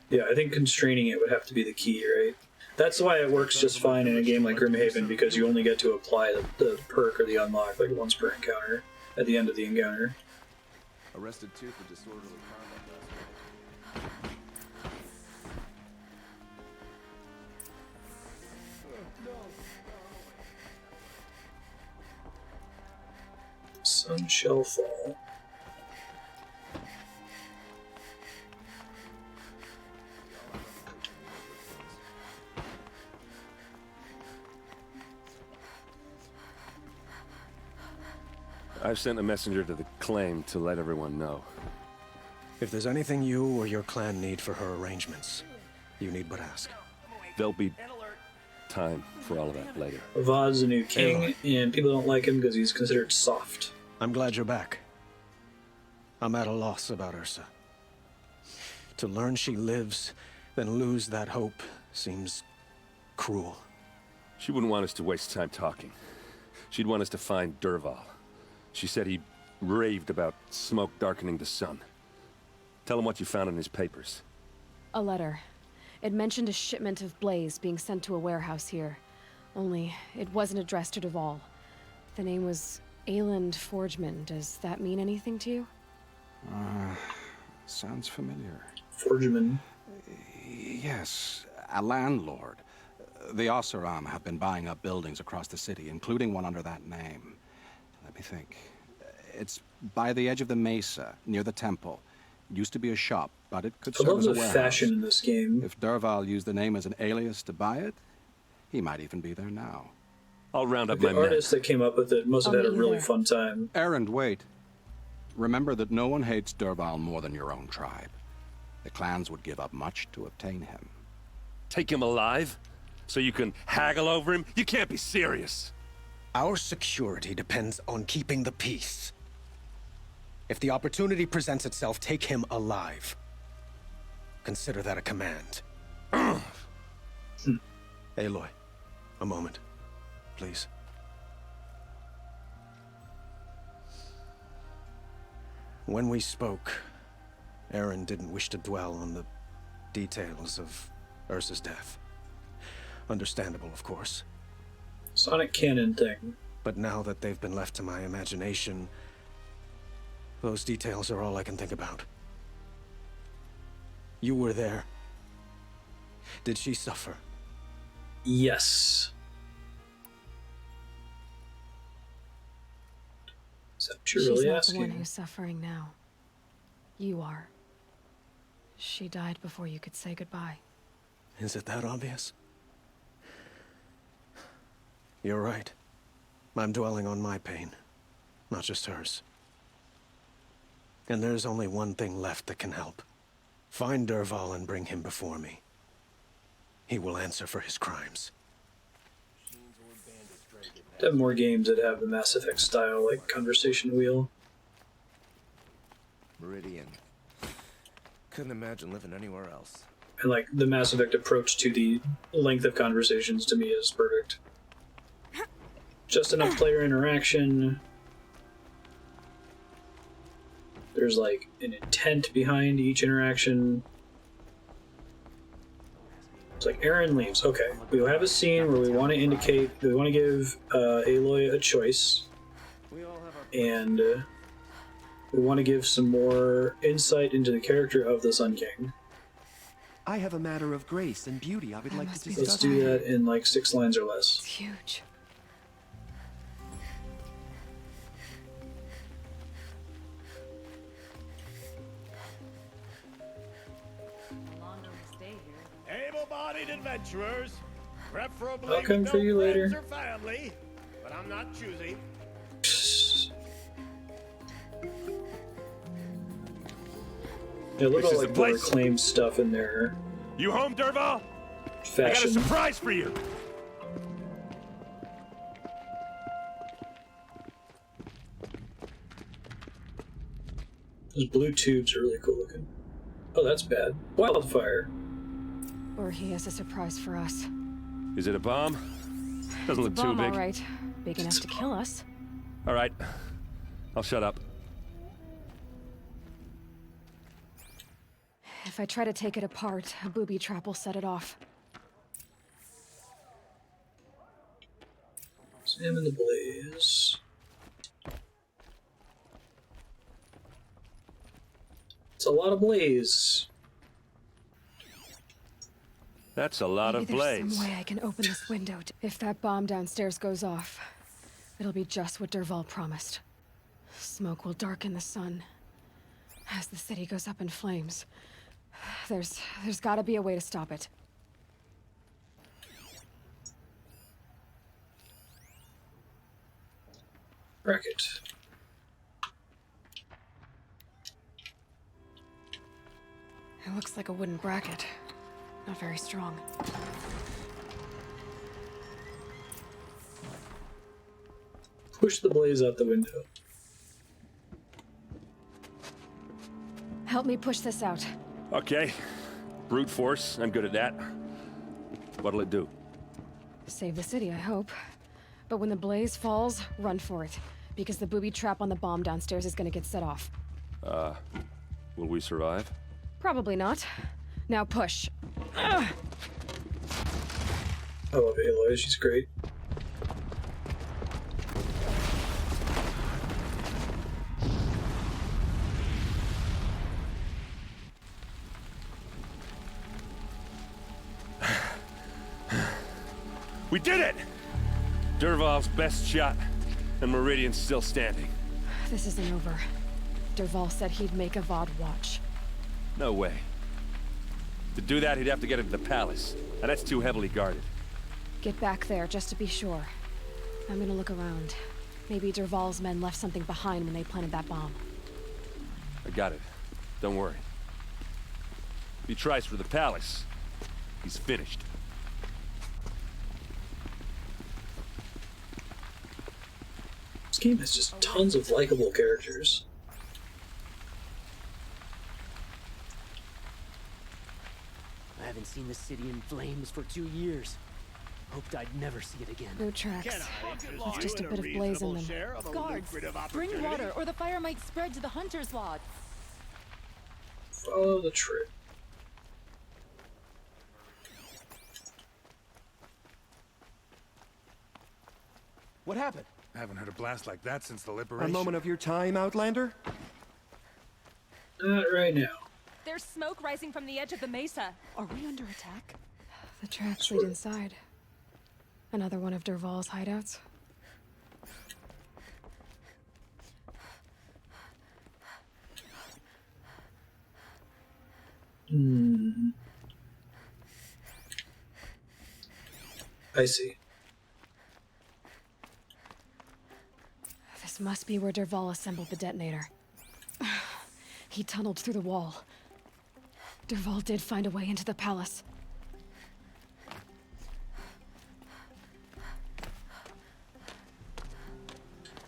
Yeah, I think constraining it would have to be the key, right? That's why it works just fine in a game like Grimhaven, because you only get to apply the perk or the unlock like once per encounter, at the end of the encounter. Arrested too for disorderly conduct last week. Sun shall fall. I've sent a messenger to the claim to let everyone know. If there's anything you or your clan need for her arrangements, you need but ask. There'll be time for all of that later. Vod's the new king, and people don't like him because he's considered soft. I'm glad you're back. I'm at a loss about Ursa. To learn she lives, then lose that hope, seems cruel. She wouldn't want us to waste time talking. She'd want us to find Dervahl. She said he raved about smoke darkening the sun. Tell him what you found in his papers. A letter. It mentioned a shipment of blaze being sent to a warehouse here. Only, it wasn't addressed to Dervahl. The name was Ayland Forgeman. Does that mean anything to you? Sounds familiar. Forgeman. Yes, a landlord. The Oseram have been buying up buildings across the city, including one under that name. Let me think. It's by the edge of the mesa, near the temple. Used to be a shop, but it could serve as a warehouse. I love the fashion in this game. If Dervahl used the name as an alias to buy it, he might even be there now. I'll round up my men. The artist that came up with it must have had a really fun time. Erend, wait. Remember that no one hates Dervahl more than your own tribe. The clans would give up much to obtain him. Take him alive? So you can haggle over him? You can't be serious. Our security depends on keeping the peace. If the opportunity presents itself, take him alive. Consider that a command. Aloy, a moment, please. When we spoke, Erend didn't wish to dwell on the details of Ursa's death. Understandable, of course. Sonic Cannon thing. But now that they've been left to my imagination, Those details are all I can think about. You were there. Did she suffer? Yes. Is that what you're She's really not asking? the one who's suffering now. You are. She died before you could say goodbye. Is it that obvious? You're right. I'm dwelling on my pain, not just hers. And there's only one thing left that can help. Find Dervahl and bring him before me. He will answer for his crimes. There are more games that have the Mass Effect style, like conversation wheel. Meridian. Couldn't imagine living anywhere else. And like the Mass Effect approach to the length of conversations to me is perfect. Just enough player interaction. There's like an intent behind each interaction. It's like Aaron leaves. Okay, we have a scene where we want to indicate, we want to give Aloy a choice, and we want to give some more insight into the character of the Sun King. I have a matter of grace and beauty I would like to discuss. Let's do that in like 6 lines or less. It's huge. Able-bodied adventurers, preferably I'll come with for no you later. friends or family, but I'm not choosy. Yeah, look This at all is the like the place. reclaimed stuff in their You home, Dervahl? I got a fashion. surprise for you. Those blue tubes are really cool looking. Oh, that's bad. Wildfire. Or he has a surprise for us. Is it a bomb? Doesn't look too Bomb, big. all right. Big enough to kill us. All right. I'll shut up. If I try to take it apart, a booby trap will set it off. Examine the blaze. It's a lot of blaze. That's a lot Maybe of there's blaze. some way I can open this window. If that bomb downstairs goes off, it'll be just what Dervahl promised. Smoke will darken the sun. As the city goes up in flames, there's gotta be a way to stop it. Bracket. It looks like a wooden bracket. Not very strong. Push the blaze out the window. Help me push this out. Okay. Brute force. I'm good at that. What'll it do? Save the city, I hope. But when the blaze falls, run for it. Because the booby trap on the bomb downstairs is gonna get set off. Will we survive? Probably not. Now push. Ugh. I love Aloy, she's great. We did it! Dervahl's best shot, and Meridian's still standing. This isn't over. Dervahl said he'd make Avad watch. No way. To do that, he'd have to get into the palace, and that's too heavily guarded. Get back there, just to be sure. I'm gonna look around. Maybe Dervahl's men left something behind when they planted that bomb. I got it. Don't worry. If he tries for the palace, he's finished. This game has just tons of likable characters. I haven't seen the city in flames for 2 years. Hoped I'd never see it again. Boot tracks. It's just a bit of blaze in them. Guards, bring water or the fire might spread to the hunter's lodge. Follow the trip. What happened? I haven't heard a blast like that since the A liberation. moment of your time, Outlander? Not right now. There's smoke rising from the edge of the mesa. Are we under attack? The tracks lead inside. Another one of Dervahl's hideouts. I see. This must be where Dervahl assembled the detonator. He tunneled through the wall. Dervahl did find a way into the palace. I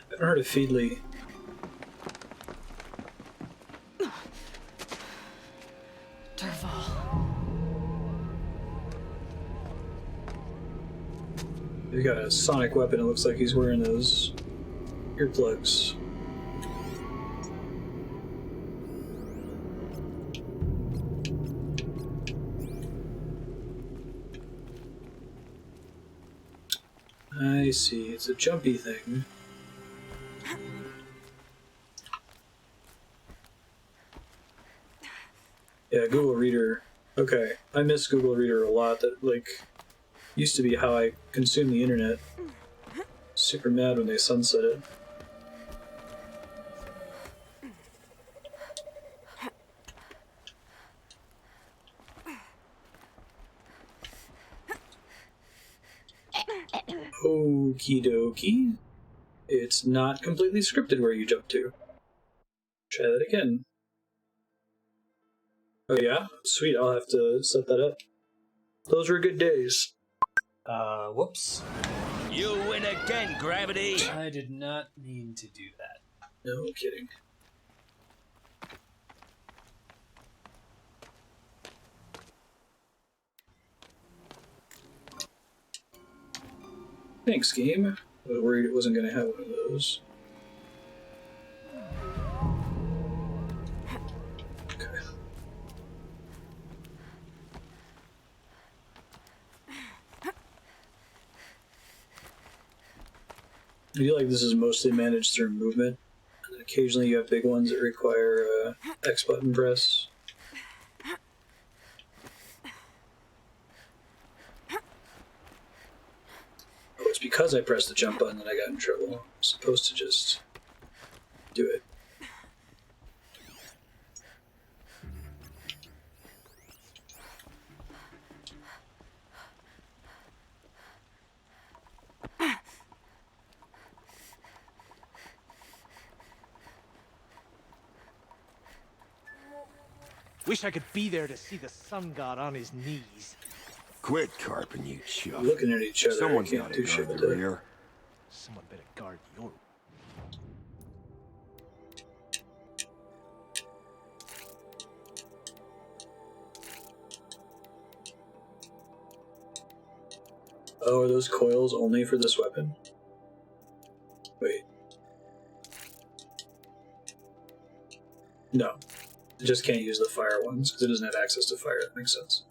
haven't heard of Feedley. Dervahl. He's got a sonic weapon. It looks like he's wearing those earplugs. I see. It's a jumpy thing. Yeah, Google Reader. Okay, I miss Google Reader a lot. That, like, used to be how I consumed the internet. Super mad when they sunset it. Okie dokie. It's not completely scripted where you jump to. Try that again. Oh yeah? Sweet, I'll have to set that up. Those were good days. Whoops. You win again, Gravity! I did not mean to do that. No kidding. Thanks, game. I was worried it wasn't going to have one of those. Okay. I feel like this is mostly managed through movement. And occasionally you have big ones that require X button press. Oh, it's because I pressed the jump button that I got in trouble. I'm supposed to just do it. Wish I could be there to see the sun god on his knees. Quit carping, you chuff. Looking at each other, Someone's I can't got do to shit guard with the that. rear. Someone better guard your... Oh, are those coils only for this weapon? Wait. No. It just can't use the fire ones, because it doesn't have access to fire. That makes sense.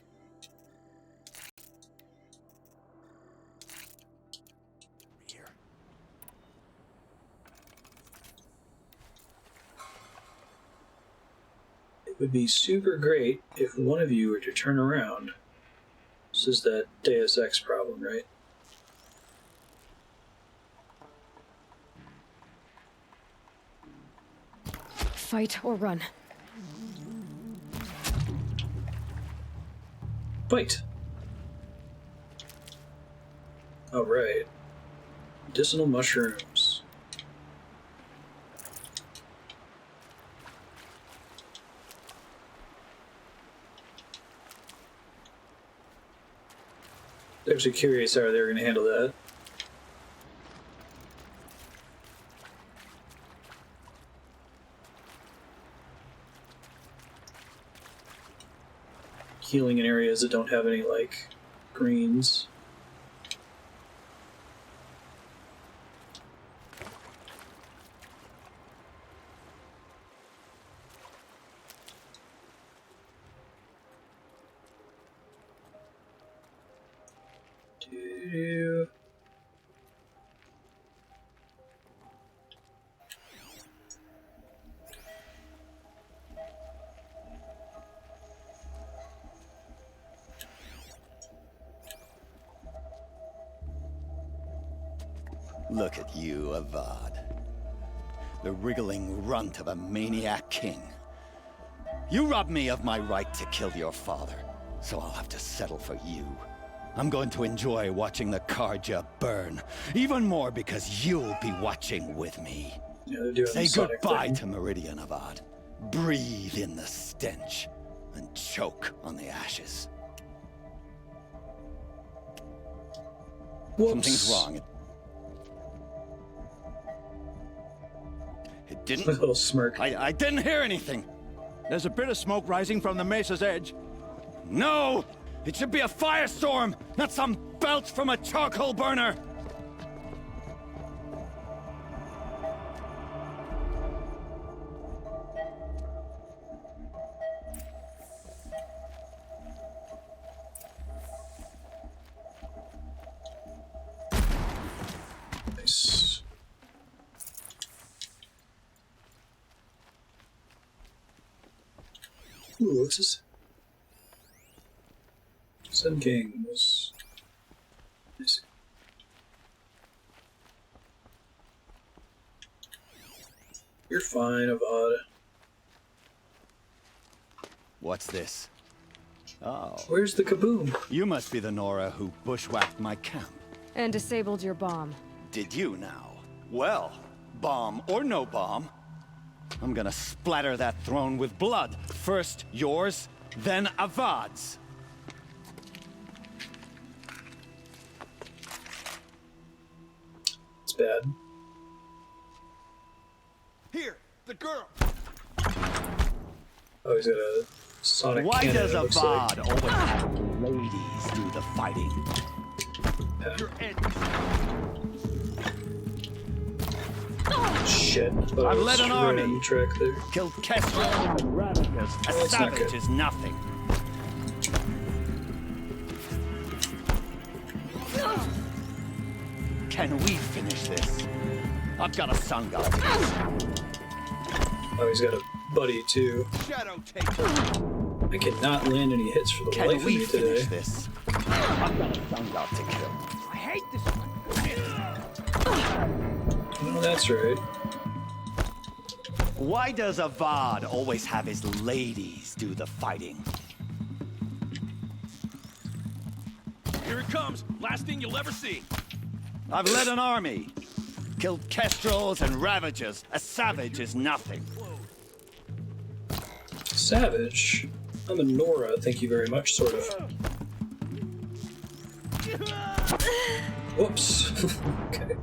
It would be super great if one of you were to turn around. This is that Deus Ex problem, right? Fight or run. Fight! Alright. Medicinal mushrooms. I'm actually curious how they're going to handle that. Healing in areas that don't have any, like, greens. Look at you, Avad. The wriggling runt of a maniac king. You robbed me of my right to kill your father, so I'll have to settle for you. I'm going to enjoy watching the Karja burn, even more because you'll be watching with me. Yeah, say goodbye to Meridian, Avad. Breathe in the stench, and choke on the ashes. Whoops. Something's wrong. It didn't... A little smirk. I didn't hear anything. There's a bit of smoke rising from the mesa's edge. No! It should be a firestorm, not some belch from a charcoal burner! Nice. Ooh, what's this? Sun King was... Nice. You're fine, Avad. What's this? Oh. Where's the kaboom? You must be the Nora who bushwhacked my camp. And disabled your bomb. Did you now? Well, bomb or no bomb, I'm gonna splatter that throne with blood. First yours, then Avad's. It's bad. Here, the girl. Oh, he's got a sonic Why cannon, does it looks Avad like. always have ladies do the fighting? Shit. Oh, I've led an army. Track there. Killed Kestrel and Ravagers. A That's not savage good. is nothing. Can we finish this? I've got a sun god. Oh, he's got a buddy too. Shadow take. I cannot land any hits for the Can life of we me finish today. this? I've got a sun god to kill. I hate this one. No, that's right. Why does Avad always have his ladies do the fighting? Here it comes. Last thing you'll ever see. I've led an army. Killed Kestrels and Ravagers. A savage is nothing. Savage? I'm a Nora, thank you very much, sort of. Whoops. Okay.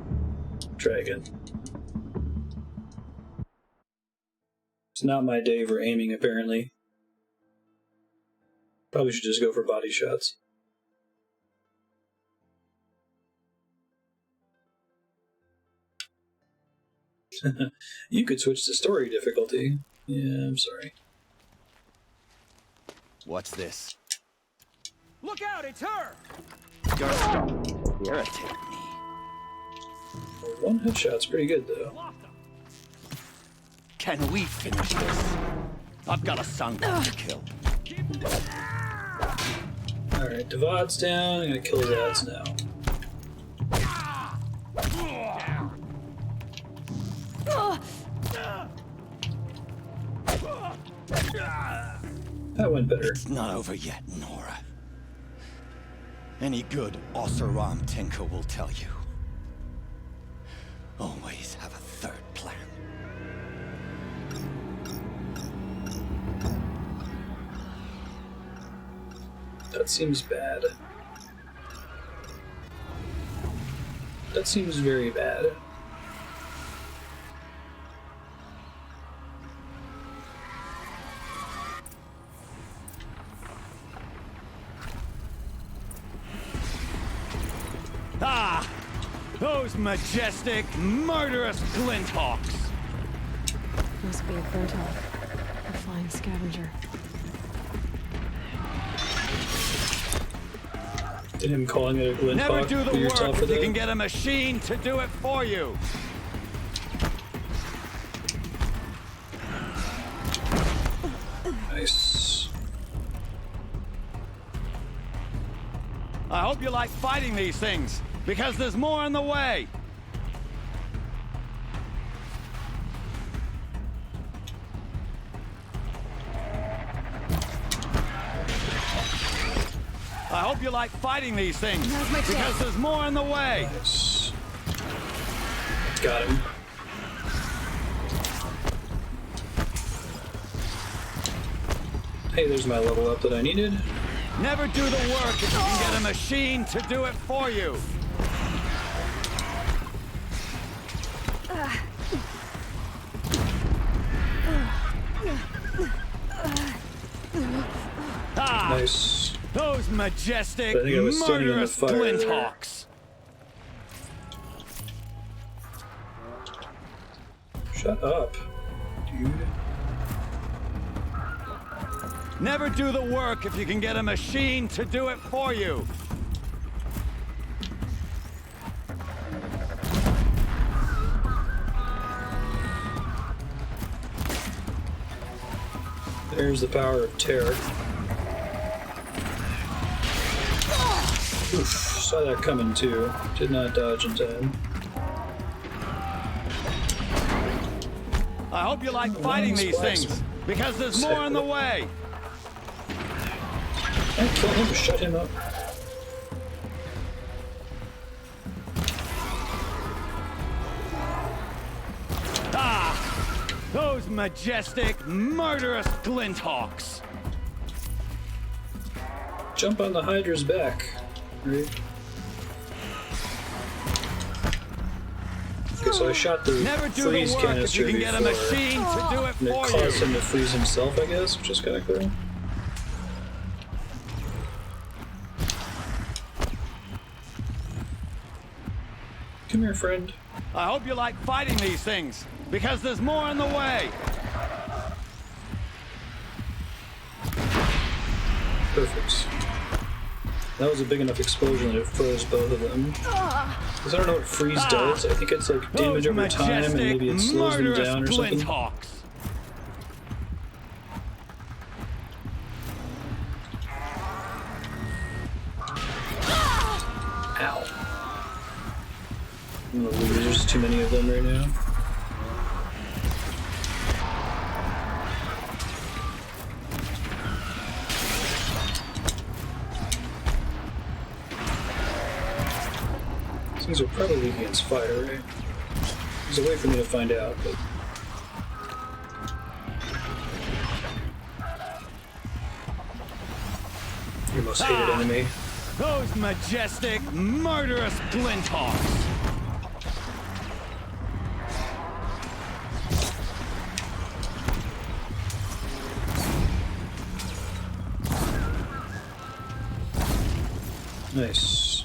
Try again. It's not my day for aiming, apparently. Probably should just go for body shots. You could switch to story difficulty. Yeah, I'm sorry. What's this? Look out, it's her! You're starting to irritate me. Well, one headshot's pretty good, though. Can we finish this? I've got a sun god to kill. Alright, Devad's down. I'm gonna kill his ads now. That went better. It's not over yet, Nora. Any good Oseram tinker will tell you. Always have a third plan. That seems bad. That seems very bad. Ah! Those majestic, murderous glinthawks! Must be a Glinthawk. A flying scavenger. Did him calling it a Glinthawk Never do the for work yourself for if you that? can get a machine to do it for you! Nice. I hope you like fighting these things, because there's more on the way! hope you like fighting these things, Now's my because chance. there's more on the way. Nice. Got him. Hey, there's my level up that I needed. Never do the work if you can get a machine to do it for you. Nice. Those majestic, I think I was standing in the murderous fire glint there. hawks. Shut up, dude. Never do the work if you can get a machine to do it for you. There's the power of terror. Oof, saw that coming too. Did not dodge in time. I hope you like fighting these things, because there's more on the way. I kill him, shut him up. Those majestic, murderous glint hawks. Jump on the Hydra's back. Right? Okay, so I shot the Never do freeze the work if canister you can get a before, machine to do it and it for caused you. him to freeze himself, I guess, which is kind of cool. Come here, friend. I hope you like fighting these things, because there's more on the way. Perfect. That was a big enough explosion that it froze both of them. Because I don't know what freeze does. I think it's like damage over time and maybe it slows them down or something. Hawks. Ow. Oh, there's too many of them right now. These things will probably leave against fire, right? There's a way for me to find out, but... Your most hated enemy. Those majestic, murderous glint hawks. Nice.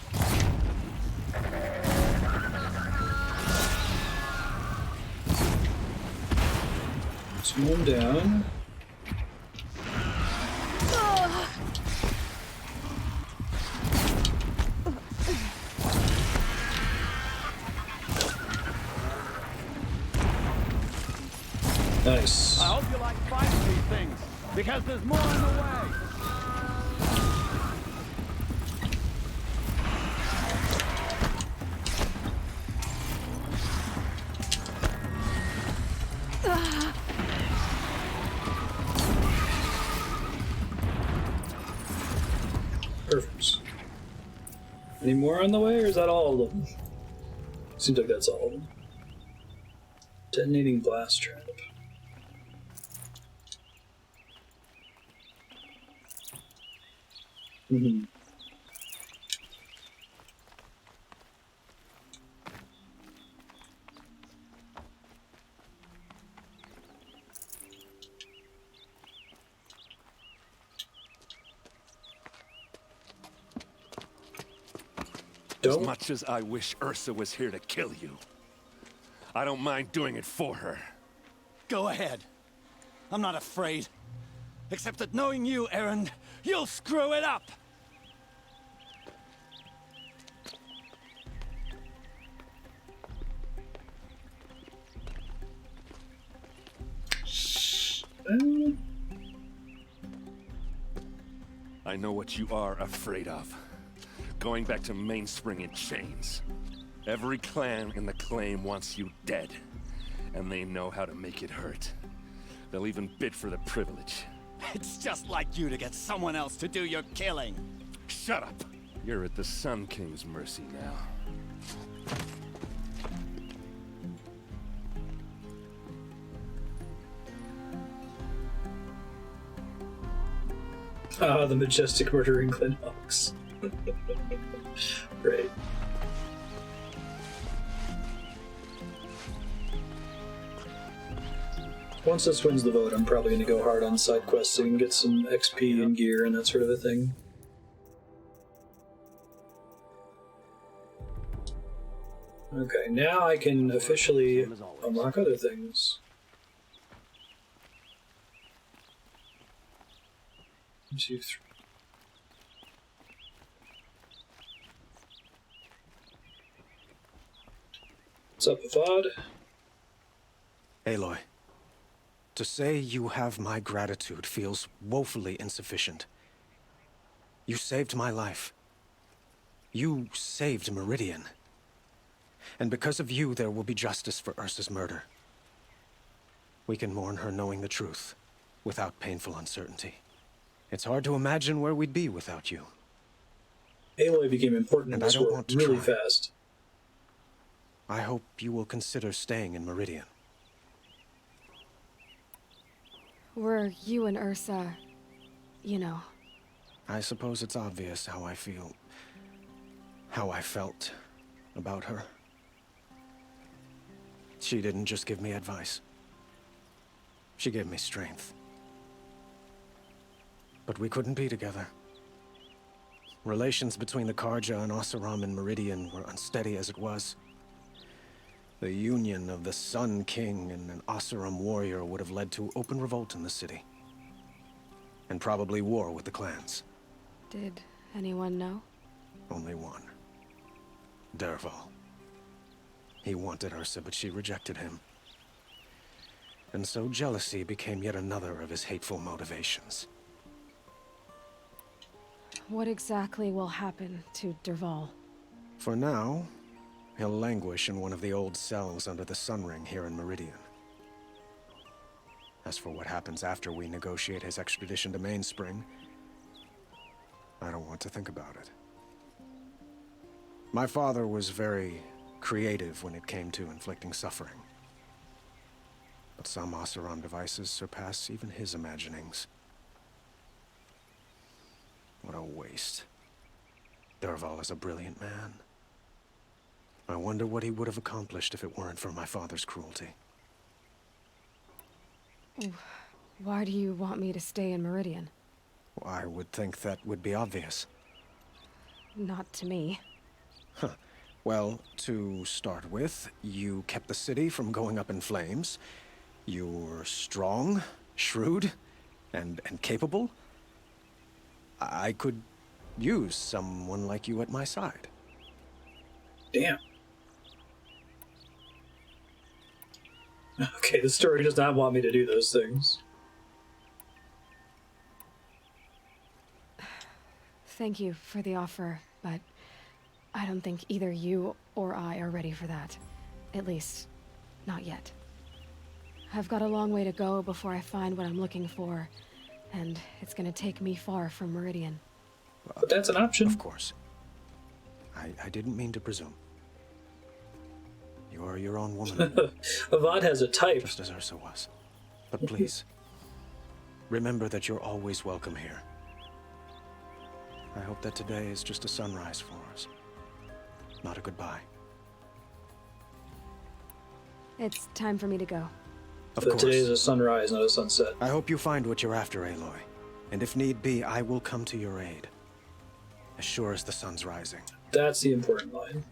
That's one down. Nice. I hope you like fighting these things, because there's more on the way. Perfect. Any more on the way, or is that all of them? Seems like that's all of them. Detonating blast trap. Mm-hmm. As much as I wish Ursa was here to kill you, I don't mind doing it for her. Go ahead. I'm not afraid. Except that knowing you, Aaron, you'll screw it up! I know what you are afraid of. Going back to Mainspring in chains. Every clan in the claim wants you dead. And they know how to make it hurt. They'll even bid for the privilege. It's just like you to get someone else to do your killing. Shut up! You're at the Sun King's mercy now. Ah, the majestic murdering Glenhawks. Great. Once this wins the vote, I'm probably going to go hard on side questing and get some XP and gear and that sort of a thing. Okay, now I can officially unlock other things. 1, 2, 3. What's up, Avad? Aloy, to say you have my gratitude feels woefully insufficient. You saved my life. You saved Meridian. And because of you, there will be justice for Ursa's murder. We can mourn her knowing the truth, without painful uncertainty. It's hard to imagine where we'd be without you. Aloy became important in this world really fast. I hope you will consider staying in Meridian. Were you and Ursa, you know? I suppose it's obvious how I feel, how I felt about her. She didn't just give me advice. She gave me strength. But we couldn't be together. Relations between the Karja and Oseram and Meridian were unsteady as it was. The union of the Sun King and an Oseram warrior would have led to open revolt in the city. And probably war with the clans. Did anyone know? Only one. Dervahl. He wanted Ursa, but she rejected him. And so jealousy became yet another of his hateful motivations. What exactly will happen to Dervahl? For now, he'll languish in one of the old cells under the Sun Ring here in Meridian. As for what happens after we negotiate his extradition to Mainspring, I don't want to think about it. My father was very creative when it came to inflicting suffering. But some Oseram devices surpass even his imaginings. What a waste. Dervahl is a brilliant man. I wonder what he would have accomplished if it weren't for my father's cruelty. Why do you want me to stay in Meridian? I would think that would be obvious. Not to me. Huh. Well, to start with, you kept the city from going up in flames. You're strong, shrewd, and capable. I could use someone like you at my side. Damn. Okay, the story does not want me to do those things. Thank you for the offer, but I don't think either you or I are ready for that. At least, not yet. I've got a long way to go before I find what I'm looking for, and it's gonna take me far from Meridian. But that's an option. Of course. I didn't mean to presume. You are your own woman. Avad has a type. Just as Ursa was. But please, remember that you're always welcome here. I hope that today is just a sunrise for us, not a goodbye. It's time for me to go. Of But course. today is a sunrise, not a sunset. I hope you find what you're after, Aloy. And if need be, I will come to your aid. As sure as the sun's rising. That's the important line.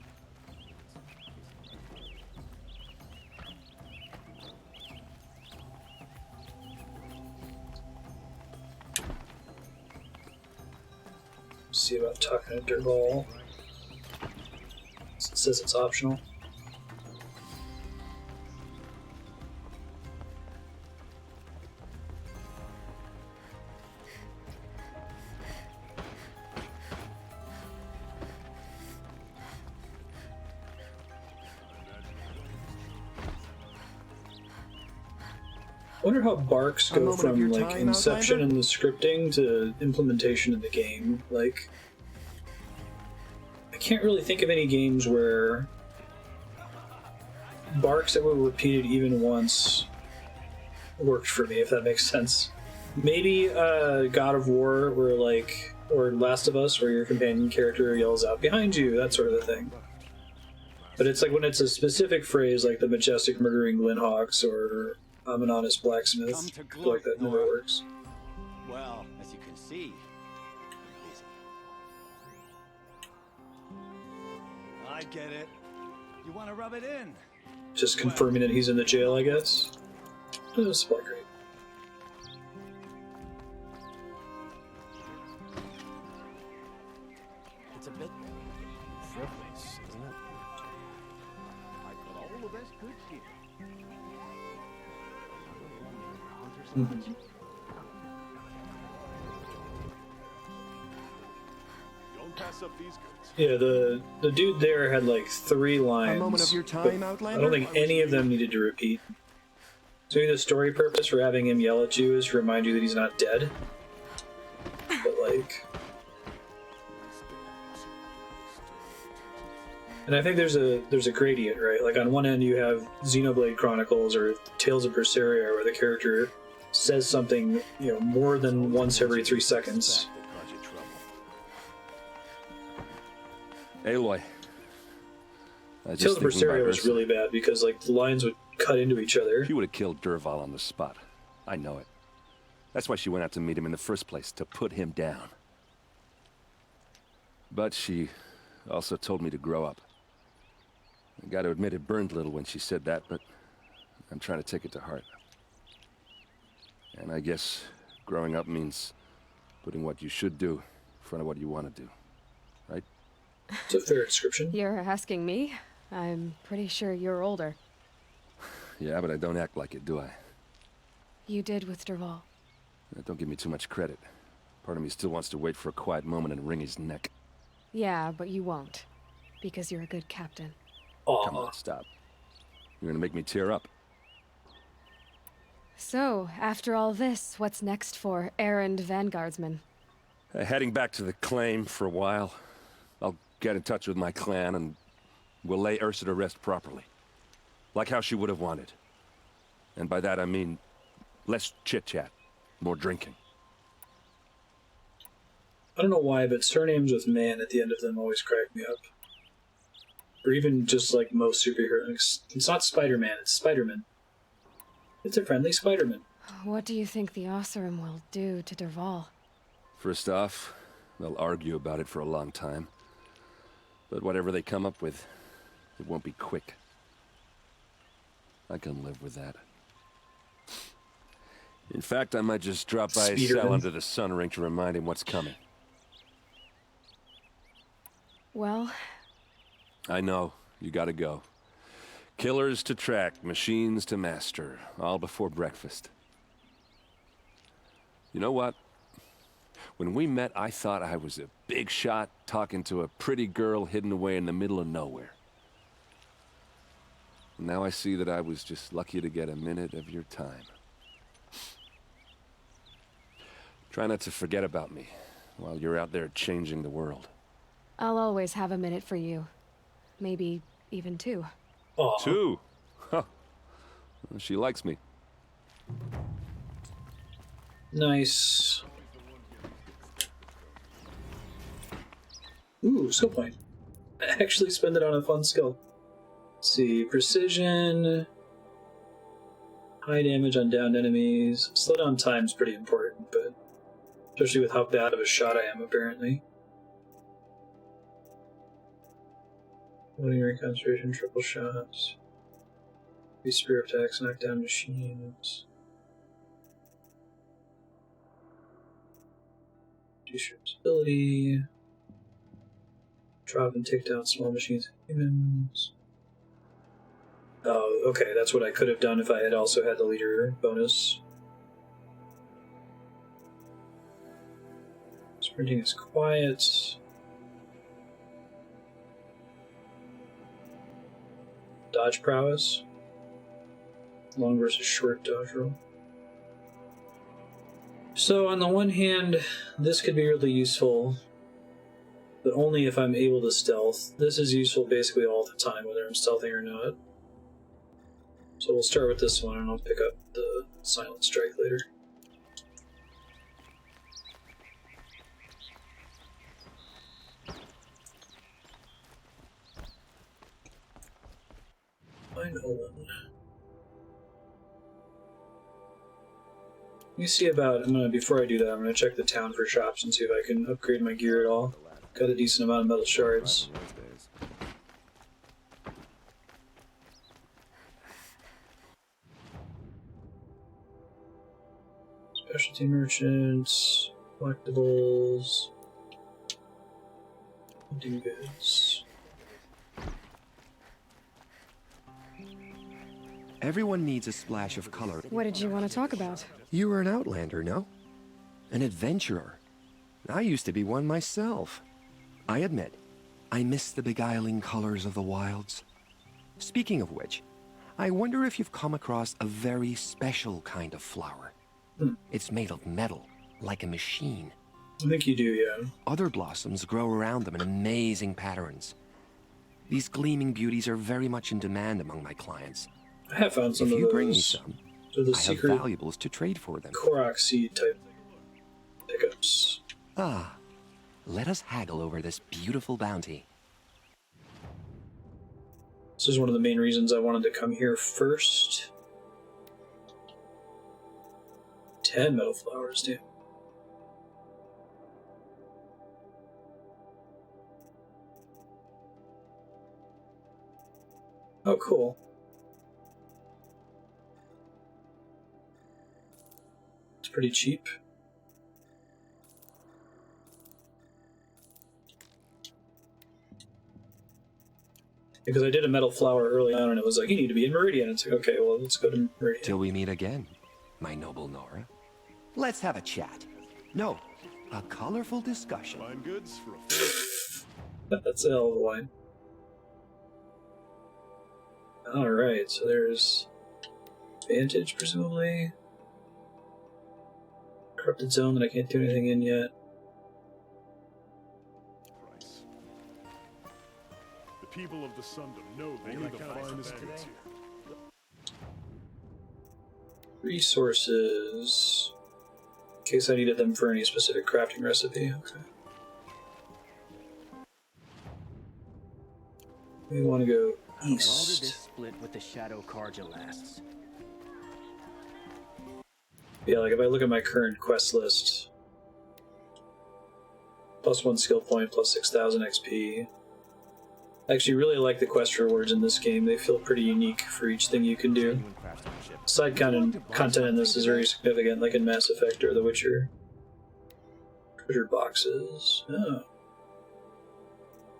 See about talking to Dervahl. It says it's optional. I wonder how barks go from like inception in the scripting to implementation in the game. Like, can't really think of any games where barks that were repeated even once worked for me, if that makes sense. Maybe God of War, where like, or Last of Us, where your companion character yells out behind you, that sort of a thing. But it's like when it's a specific phrase, like the majestic murdering Glynhawks or I'm an honest blacksmith, like that never works. Well, as you can see, I get it. You want to rub it in? Just confirming that he's in the jail, I guess. That's quite great. It's a bit frivolous, isn't it? I got all the best good shit. Don't pass up these goods. Yeah, the dude there had like 3 lines. A moment of your time, but Outlander? I don't think any of them needed to repeat. So maybe the story purpose for having him yell at you is to remind you that he's not dead. But like... And I think there's a gradient, right? Like on one end you have Xenoblade Chronicles or Tales of Berseria, where the character says something, you know, more than once every 3 seconds. Aloy. Tales of Berseria was really bad because like the lines would cut into each other. She would have killed Dervahl on the spot. I know it. That's why she went out to meet him in the first place, to put him down. But she also told me to grow up. I gotta admit it burned a little when she said that, but I'm trying to take it to heart. And I guess growing up means putting what you should do in front of what you want to do, right? It's a fair description. You're asking me? I'm pretty sure you're older. Yeah, but I don't act like it, do I? You did with Dervahl. Don't give me too much credit. Part of me still wants to wait for a quiet moment and wring his neck. Yeah, but you won't. Because you're a good captain. Come on, stop. You're gonna make me tear up. So, after all this, what's next for errand vanguardsman? Heading back to the claim for a while. I'll get in touch with my clan and we'll lay Ursa to rest properly. Like how she would have wanted. And by that I mean less chit-chat, more drinking. I don't know why, but surnames with man at the end of them always crack me up. Or even just like most superheroes. It's not Spider-Man, it's Spider-Man. It's a friendly Spider-Man. What do you think the Oseram will do to Dervahl? First off, they'll argue about it for a long time. But whatever they come up with, it won't be quick. I can live with that. In fact, I might just drop by his cell under the sun ring to remind him what's coming. Well... I know. You gotta go. Killers to track, machines to master, all before breakfast. You know what? When we met, I thought I was a big shot talking to a pretty girl hidden away in the middle of nowhere. Now I see that I was just lucky to get a minute of your time. Try not to forget about me while you're out there changing the world. I'll always have a minute for you. Maybe even 2. Aww. 2? Huh. She likes me. Nice. Ooh, skill point. Actually spend it on a fun skill. Let's see, precision, high damage on downed enemies. Slow down time's pretty important, but especially with how bad of a shot I am, apparently. Loading rate concentration, triple shots. These spear attacks, knock down machines. Reduce ability. Drop and take down small machines and humans. Oh, okay, that's what I could have done if I had also had the leader bonus. Sprinting is quiet. Dodge prowess. Long versus short dodge roll. So on the one hand, this could be really useful but only if I'm able to stealth. This is useful basically all the time, whether I'm stealthing or not. So we'll start with this one, and I'll pick up the Silent Strike later. Find Olin. Let me see about, before I do that, I'm gonna check the town for shops and see if I can upgrade my gear at all. Got a decent amount of metal shards. Specialty merchants, collectibles, hunting goods. Everyone needs a splash of color. What did you want to talk about? You were an outlander, no? An adventurer. I used to be one myself. I admit, I miss the beguiling colors of the wilds. Speaking of which, I wonder if you've come across a very special kind of flower. It's made of metal, like a machine. I think you do, yeah. Other blossoms grow around them in amazing patterns. These gleaming beauties are very much in demand among my clients. I have found some if of you those. bring me some, The I secret have valuables to trade for them. Korok seed type pickups. Ah, let us haggle over this beautiful bounty. This is one of the main reasons I wanted to come here first. 10 metal flowers, damn. Oh, cool. It's pretty cheap. Because I did a metal flower early on and it was like, you need to be in Meridian. It's like, okay, well, let's go to Meridian. Till we meet again, my noble Nora. Let's have a chat. No, a colorful discussion. Fine goods for a That's a hell of a line. Alright, so there's Vantage, presumably. Corrupted zone that I can't do anything in yet. price. The people of the Sundom know they need the finest goods here. Resources. In case I needed them for any specific crafting recipe. Okay. We want to go east. How long did this split with the Shadow Karja lasts? Yeah, like if I look at my current quest list, +1 skill point, plus 6,000 XP. I actually really like the quest rewards in this game. They feel pretty unique for each thing you can do. Side content in this is very significant, like in Mass Effect or The Witcher. Treasure boxes. Oh.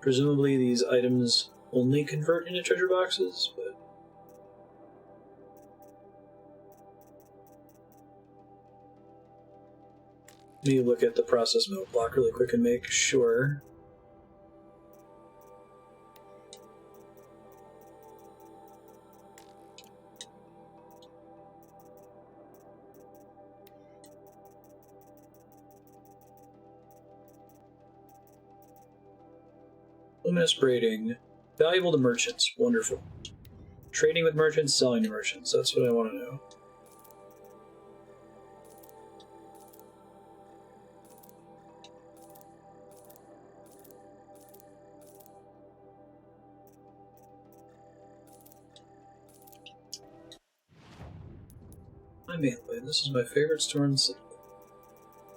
Presumably these items only convert into treasure boxes, but... Let me look at the process mode block really quick and make sure. Luminous braiding. Valuable to merchants. Wonderful. Trading with merchants, selling to merchants. That's what I want to know. My mainland. This is my favorite store in the city.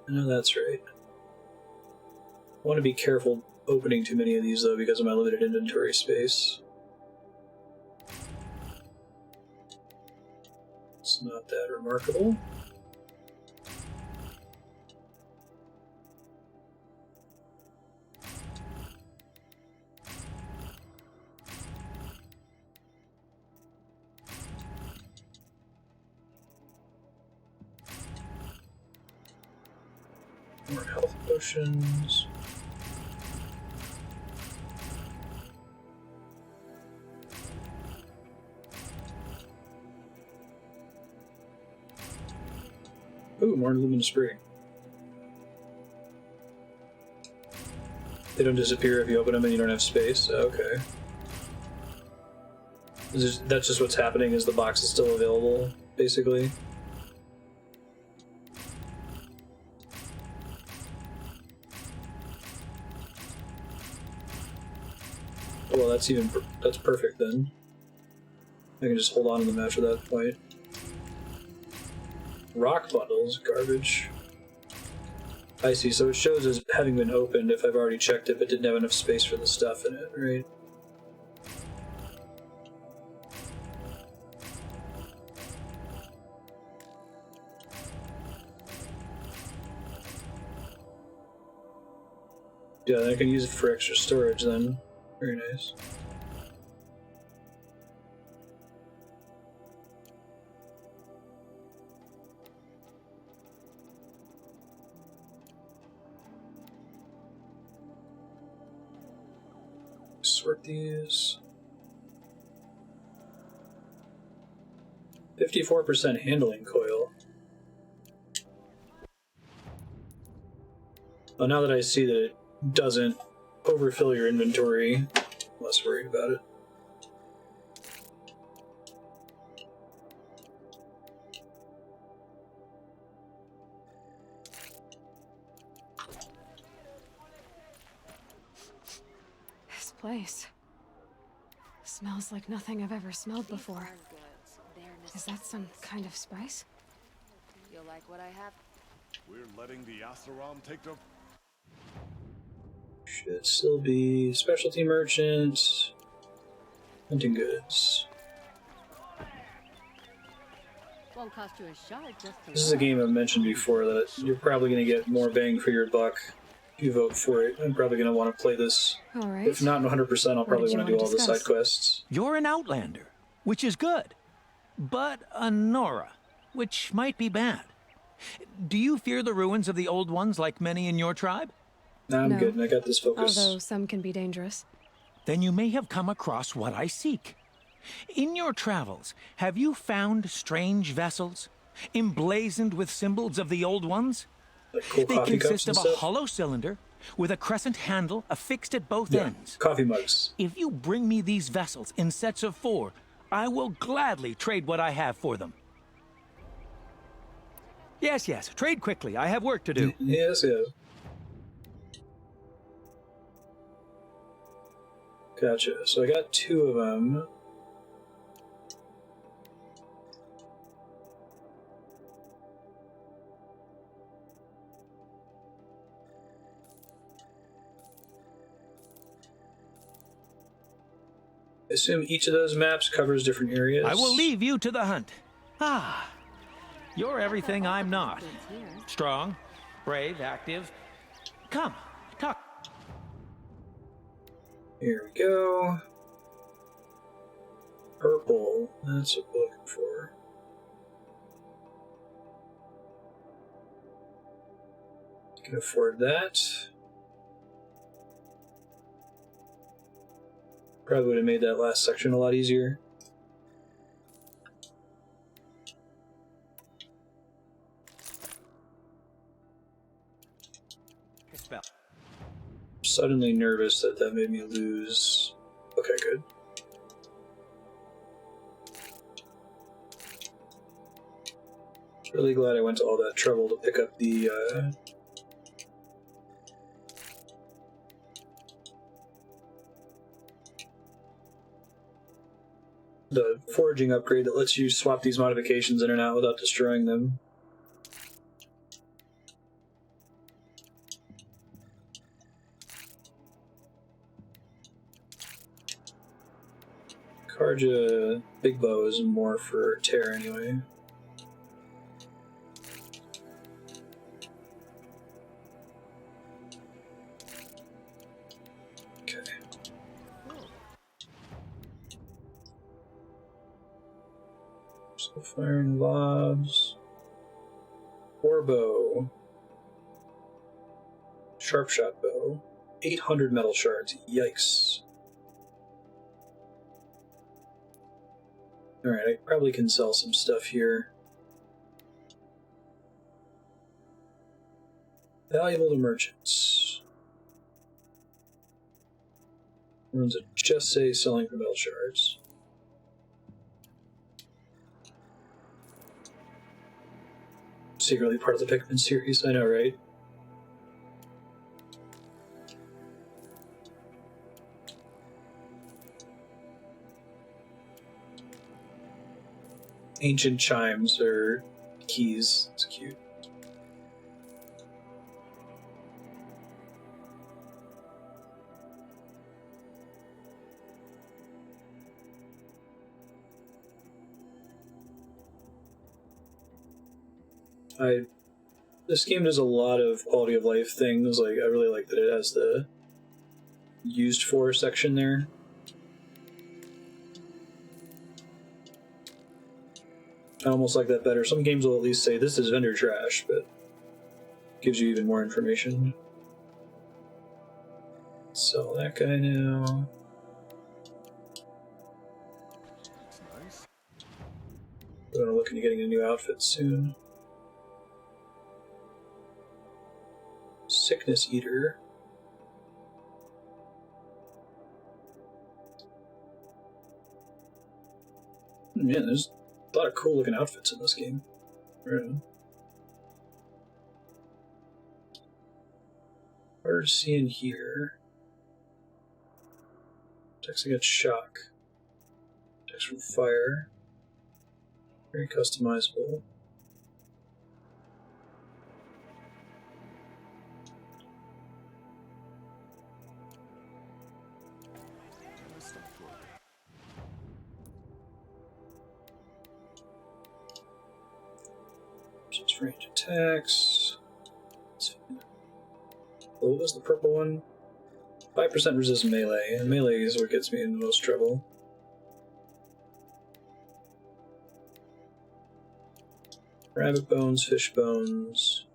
I know that's right. I want to be careful opening too many of these, though, because of my limited inventory space. It's not that remarkable. More health potions. Ooh, more luminous braiding. They don't disappear if you open them and you don't have space? Okay. That's just what's happening, is the box is still available, basically. Well, that's perfect then. I can just hold on to them after that point. Rock bundles, garbage. I see, so it shows as having been opened if I've already checked it but didn't have enough space for the stuff in it, right? Yeah, I can use it for extra storage then. Very nice. Sort these. 54% handling coil. Well, now that I see that it doesn't overfill your inventory, I'm less worried about it. This place smells like nothing I've ever smelled before. Is that some kind of spice? You'll like what I have? We're letting the Asaram take the... Should still be specialty merchant, hunting goods. Won't cost you a shard just to... This is a game I've mentioned before that you're probably going to get more bang for your buck if you vote for it. I'm probably going to want to play this. All right. If not 100%, I'll probably want to do all the side quests. You're an outlander, which is good, but a Nora, which might be bad. Do you fear the ruins of the old ones like many in your tribe? Nah, I'm good. I got this focus. Although some can be dangerous. Then you may have come across what I seek. In your travels, have you found strange vessels, emblazoned with symbols of the old ones? Like cool they coffee consist cups of and a stuff? hollow cylinder with a crescent handle affixed at both Yeah, ends. coffee mugs. If you bring me these vessels in sets of 4, I will gladly trade what I have for them. Yes, yes, trade quickly. I have work to do. Yes, yes. Gotcha. So I got 2 of them. I assume each of those maps covers different areas. I will leave you to the hunt. Ah, you're everything I'm not. Strong, brave, active. Come, talk. Here we go. Purple. That's what we're looking for. Can afford that. Probably would have made that last section a lot easier. Spell. Suddenly nervous that made me lose. Okay, good. Really glad I went to all that trouble to pick up the foraging upgrade that lets you swap these modifications in and out without destroying them. Karja Big Bow is more for tear anyway. Okay. Still firing lobs. Warbow. Sharp shot bow. 800 metal shards. Yikes. Alright, I probably can sell some stuff here. Valuable to merchants. Runes that just say selling for metal shards. Secretly part of the Pikmin series, I know, right? Ancient chimes or keys. It's cute. This game does a lot of quality of life things. Like, I really like that it has the used for section there. I almost like that better. Some games will at least say this is vendor trash, but gives you even more information. Sell that guy now. We're gonna look into getting a new outfit soon. Sickness Eater. Man, there's a lot of cool looking outfits in this game. Right. Hard to see in here. Attacks against shock. Attacks from fire. Very customizable. Just range attacks. What was the purple one? 5% resist melee, and melee is what gets me in the most trouble. Rabbit bones, fish bones.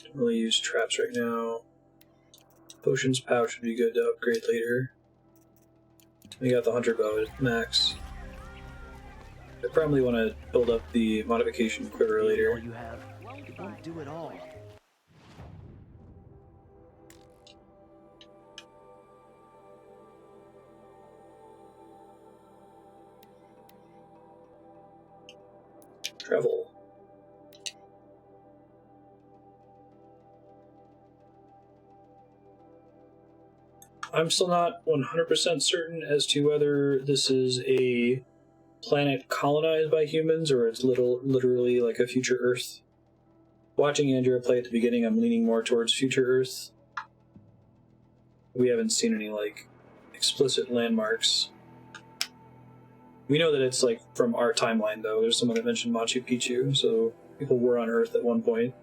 Don't really use traps right now. Potions pouch would be good to upgrade later. We got the hunter bow at max. I probably want to build up the modification quiver later. All you have, it won't do it all. Travel. I'm still not 100% certain as to whether this is a planet colonized by humans or it's literally like a future Earth. Watching Andrea play at the beginning, I'm leaning more towards future Earth. We haven't seen any like explicit landmarks. We know that it's like from our timeline though. There's someone that mentioned Machu Picchu, so people were on Earth at one point.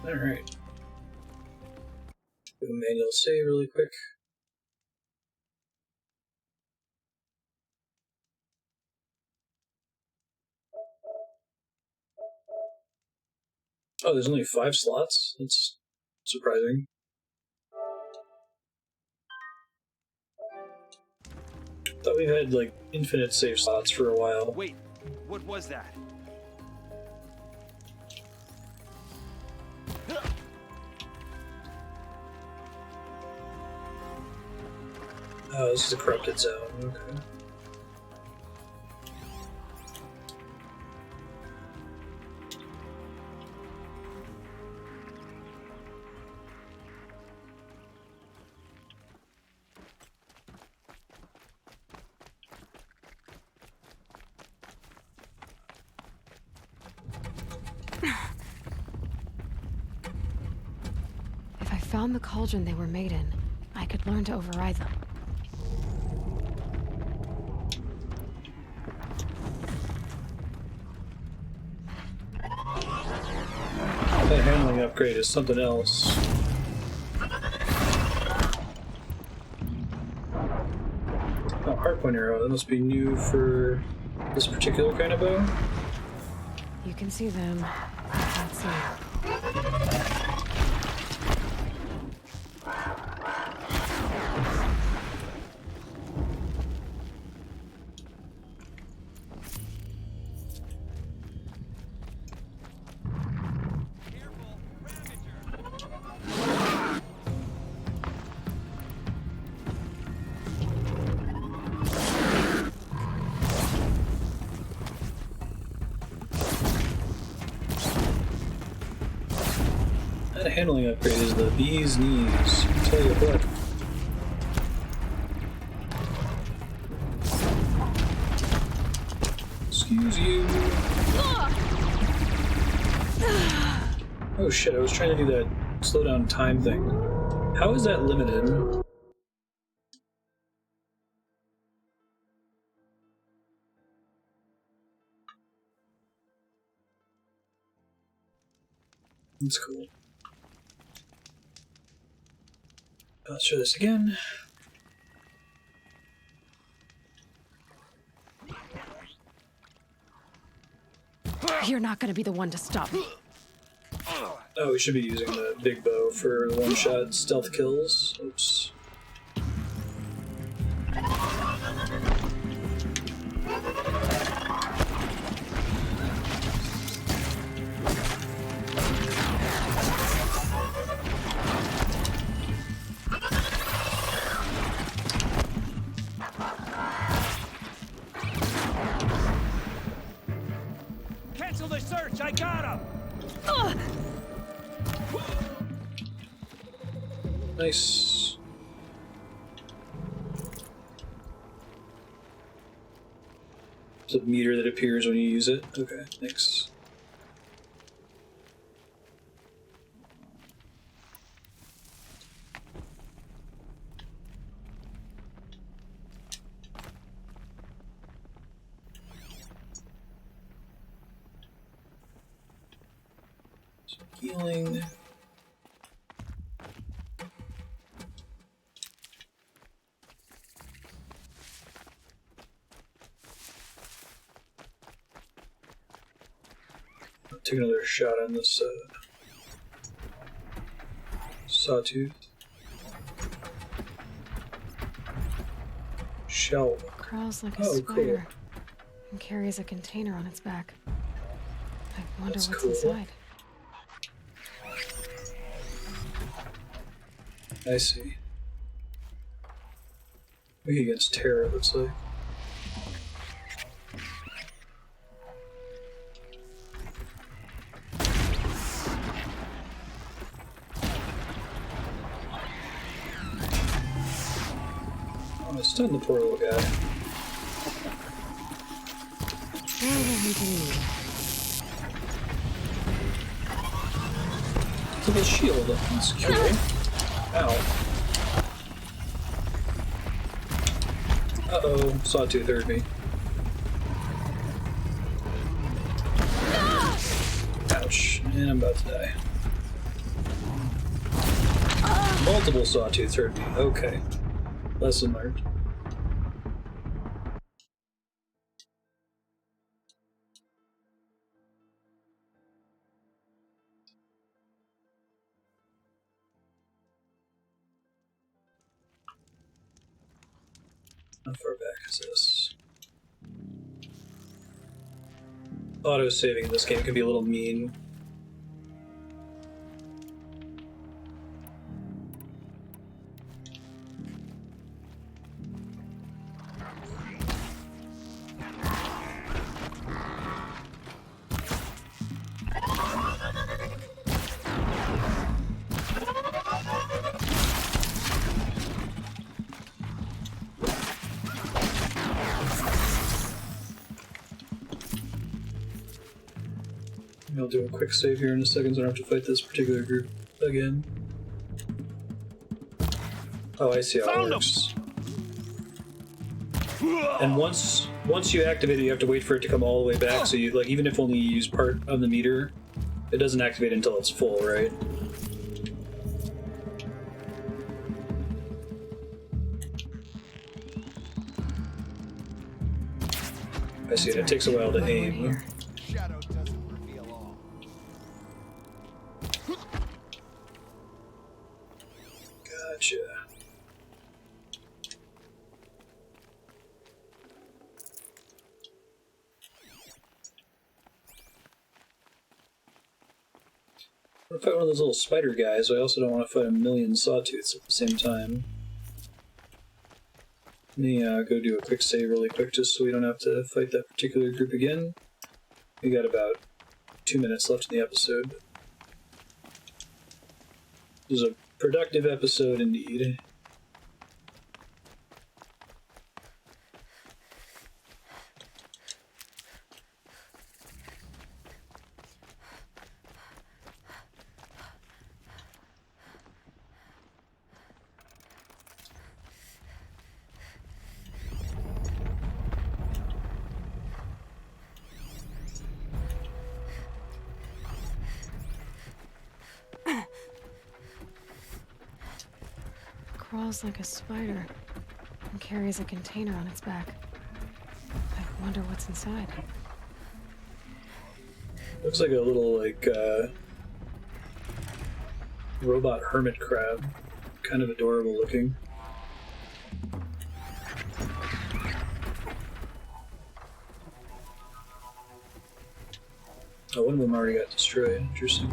Alright. Do a manual save really quick. Oh, there's only 5 slots? That's surprising. Thought we had like infinite save slots for a while. Wait, what was that? Oh, this is a corrupted zone. Okay. If I found the cauldron they were made in, I could learn to override them. That handling upgrade is something else. Oh, hardpoint arrow. That must be new for this particular kind of bow. You can see them. I can't see. That handling upgrade is the bee's knees. I'll tell you what. Excuse you. Oh shit, I was trying to do that slow down time thing. How is that limited? That's cool. Let's try this again. You're not gonna be the one to stop me. Oh, we should be using the big bow for one-shot stealth kills. Oops. Cancel the search! I got him! Nice. There's a meter that appears when you use it. Okay, thanks. Some healing. Take another shot on this sawtooth. Shell. Crawls like a Oh, spider and carries a container on its back. I wonder That's what's cool. inside. I see. Weak against terror, it looks like. Oh, I stunned the poor little guy. It's a little shield. That's cool. Ow. Uh-oh, Sawtooth heard me. Ouch, and I'm about to die. Multiple Sawtooths heard me. Okay. Lesson learned. How far back is this? Auto-saving in this game can be a little mean. do a quick save here in a second so I don't have to fight this particular group again. Oh, I see how it works. And once you activate it, you have to wait for it to come all the way back, so you, like, even if only you use part of the meter, it doesn't activate until it's full, right? I see it. It takes a while to aim. Shadow doesn't reveal all. Gotcha. I want to fight one of those little spider guys, but I also don't want to fight a million sawtooths at the same time. Let me go do a quick save really quick just so we don't have to fight that particular group again. We got about 2 minutes left in the episode. This is a productive episode indeed. Crawls like a spider and carries a container on its back. I wonder what's inside. Looks like a little, like, robot hermit crab. Kind of adorable looking. Oh, one of them already got destroyed. Interesting.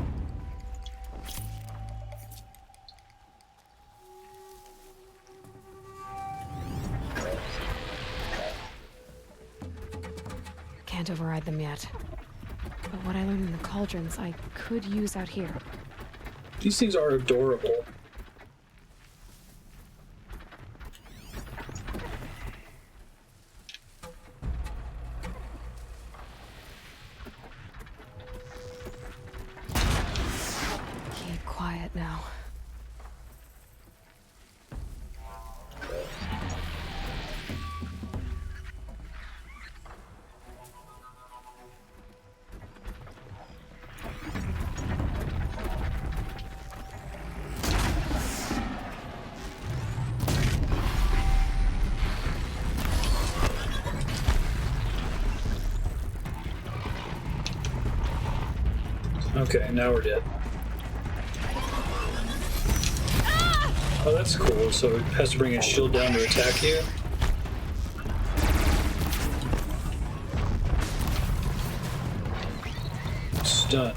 Can't override them yet. But what I learned in the cauldrons, I could use out here. These things are adorable. Keep quiet now. Okay, now we're dead. Oh, that's cool. So it has to bring its shield down to attack you. Stun.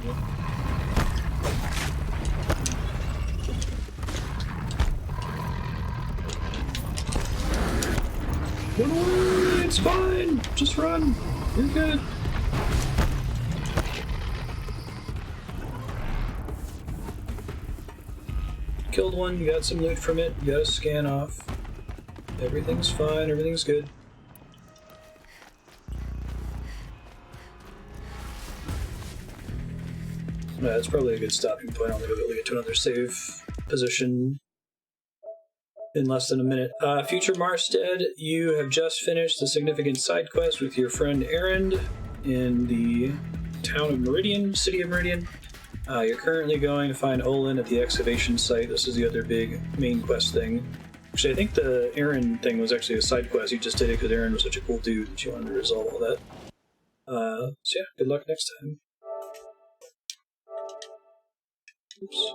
Run away! It's fine! Just run! You're good. Killed one, you got some loot from it, you got a scan off. Everything's fine, everything's good. Yeah, that's probably a good stopping point. I'll maybe get to another save position in less than a minute. Future Marstead, you have just finished a significant side quest with your friend Erend in the town of Meridian, city of Meridian. You're currently going to find Olin at the excavation site. This is the other big main quest thing. Actually, I think the Erend thing was actually a side quest. You just did it because Erend was such a cool dude and she wanted to resolve all that. So yeah, good luck next time. Oops.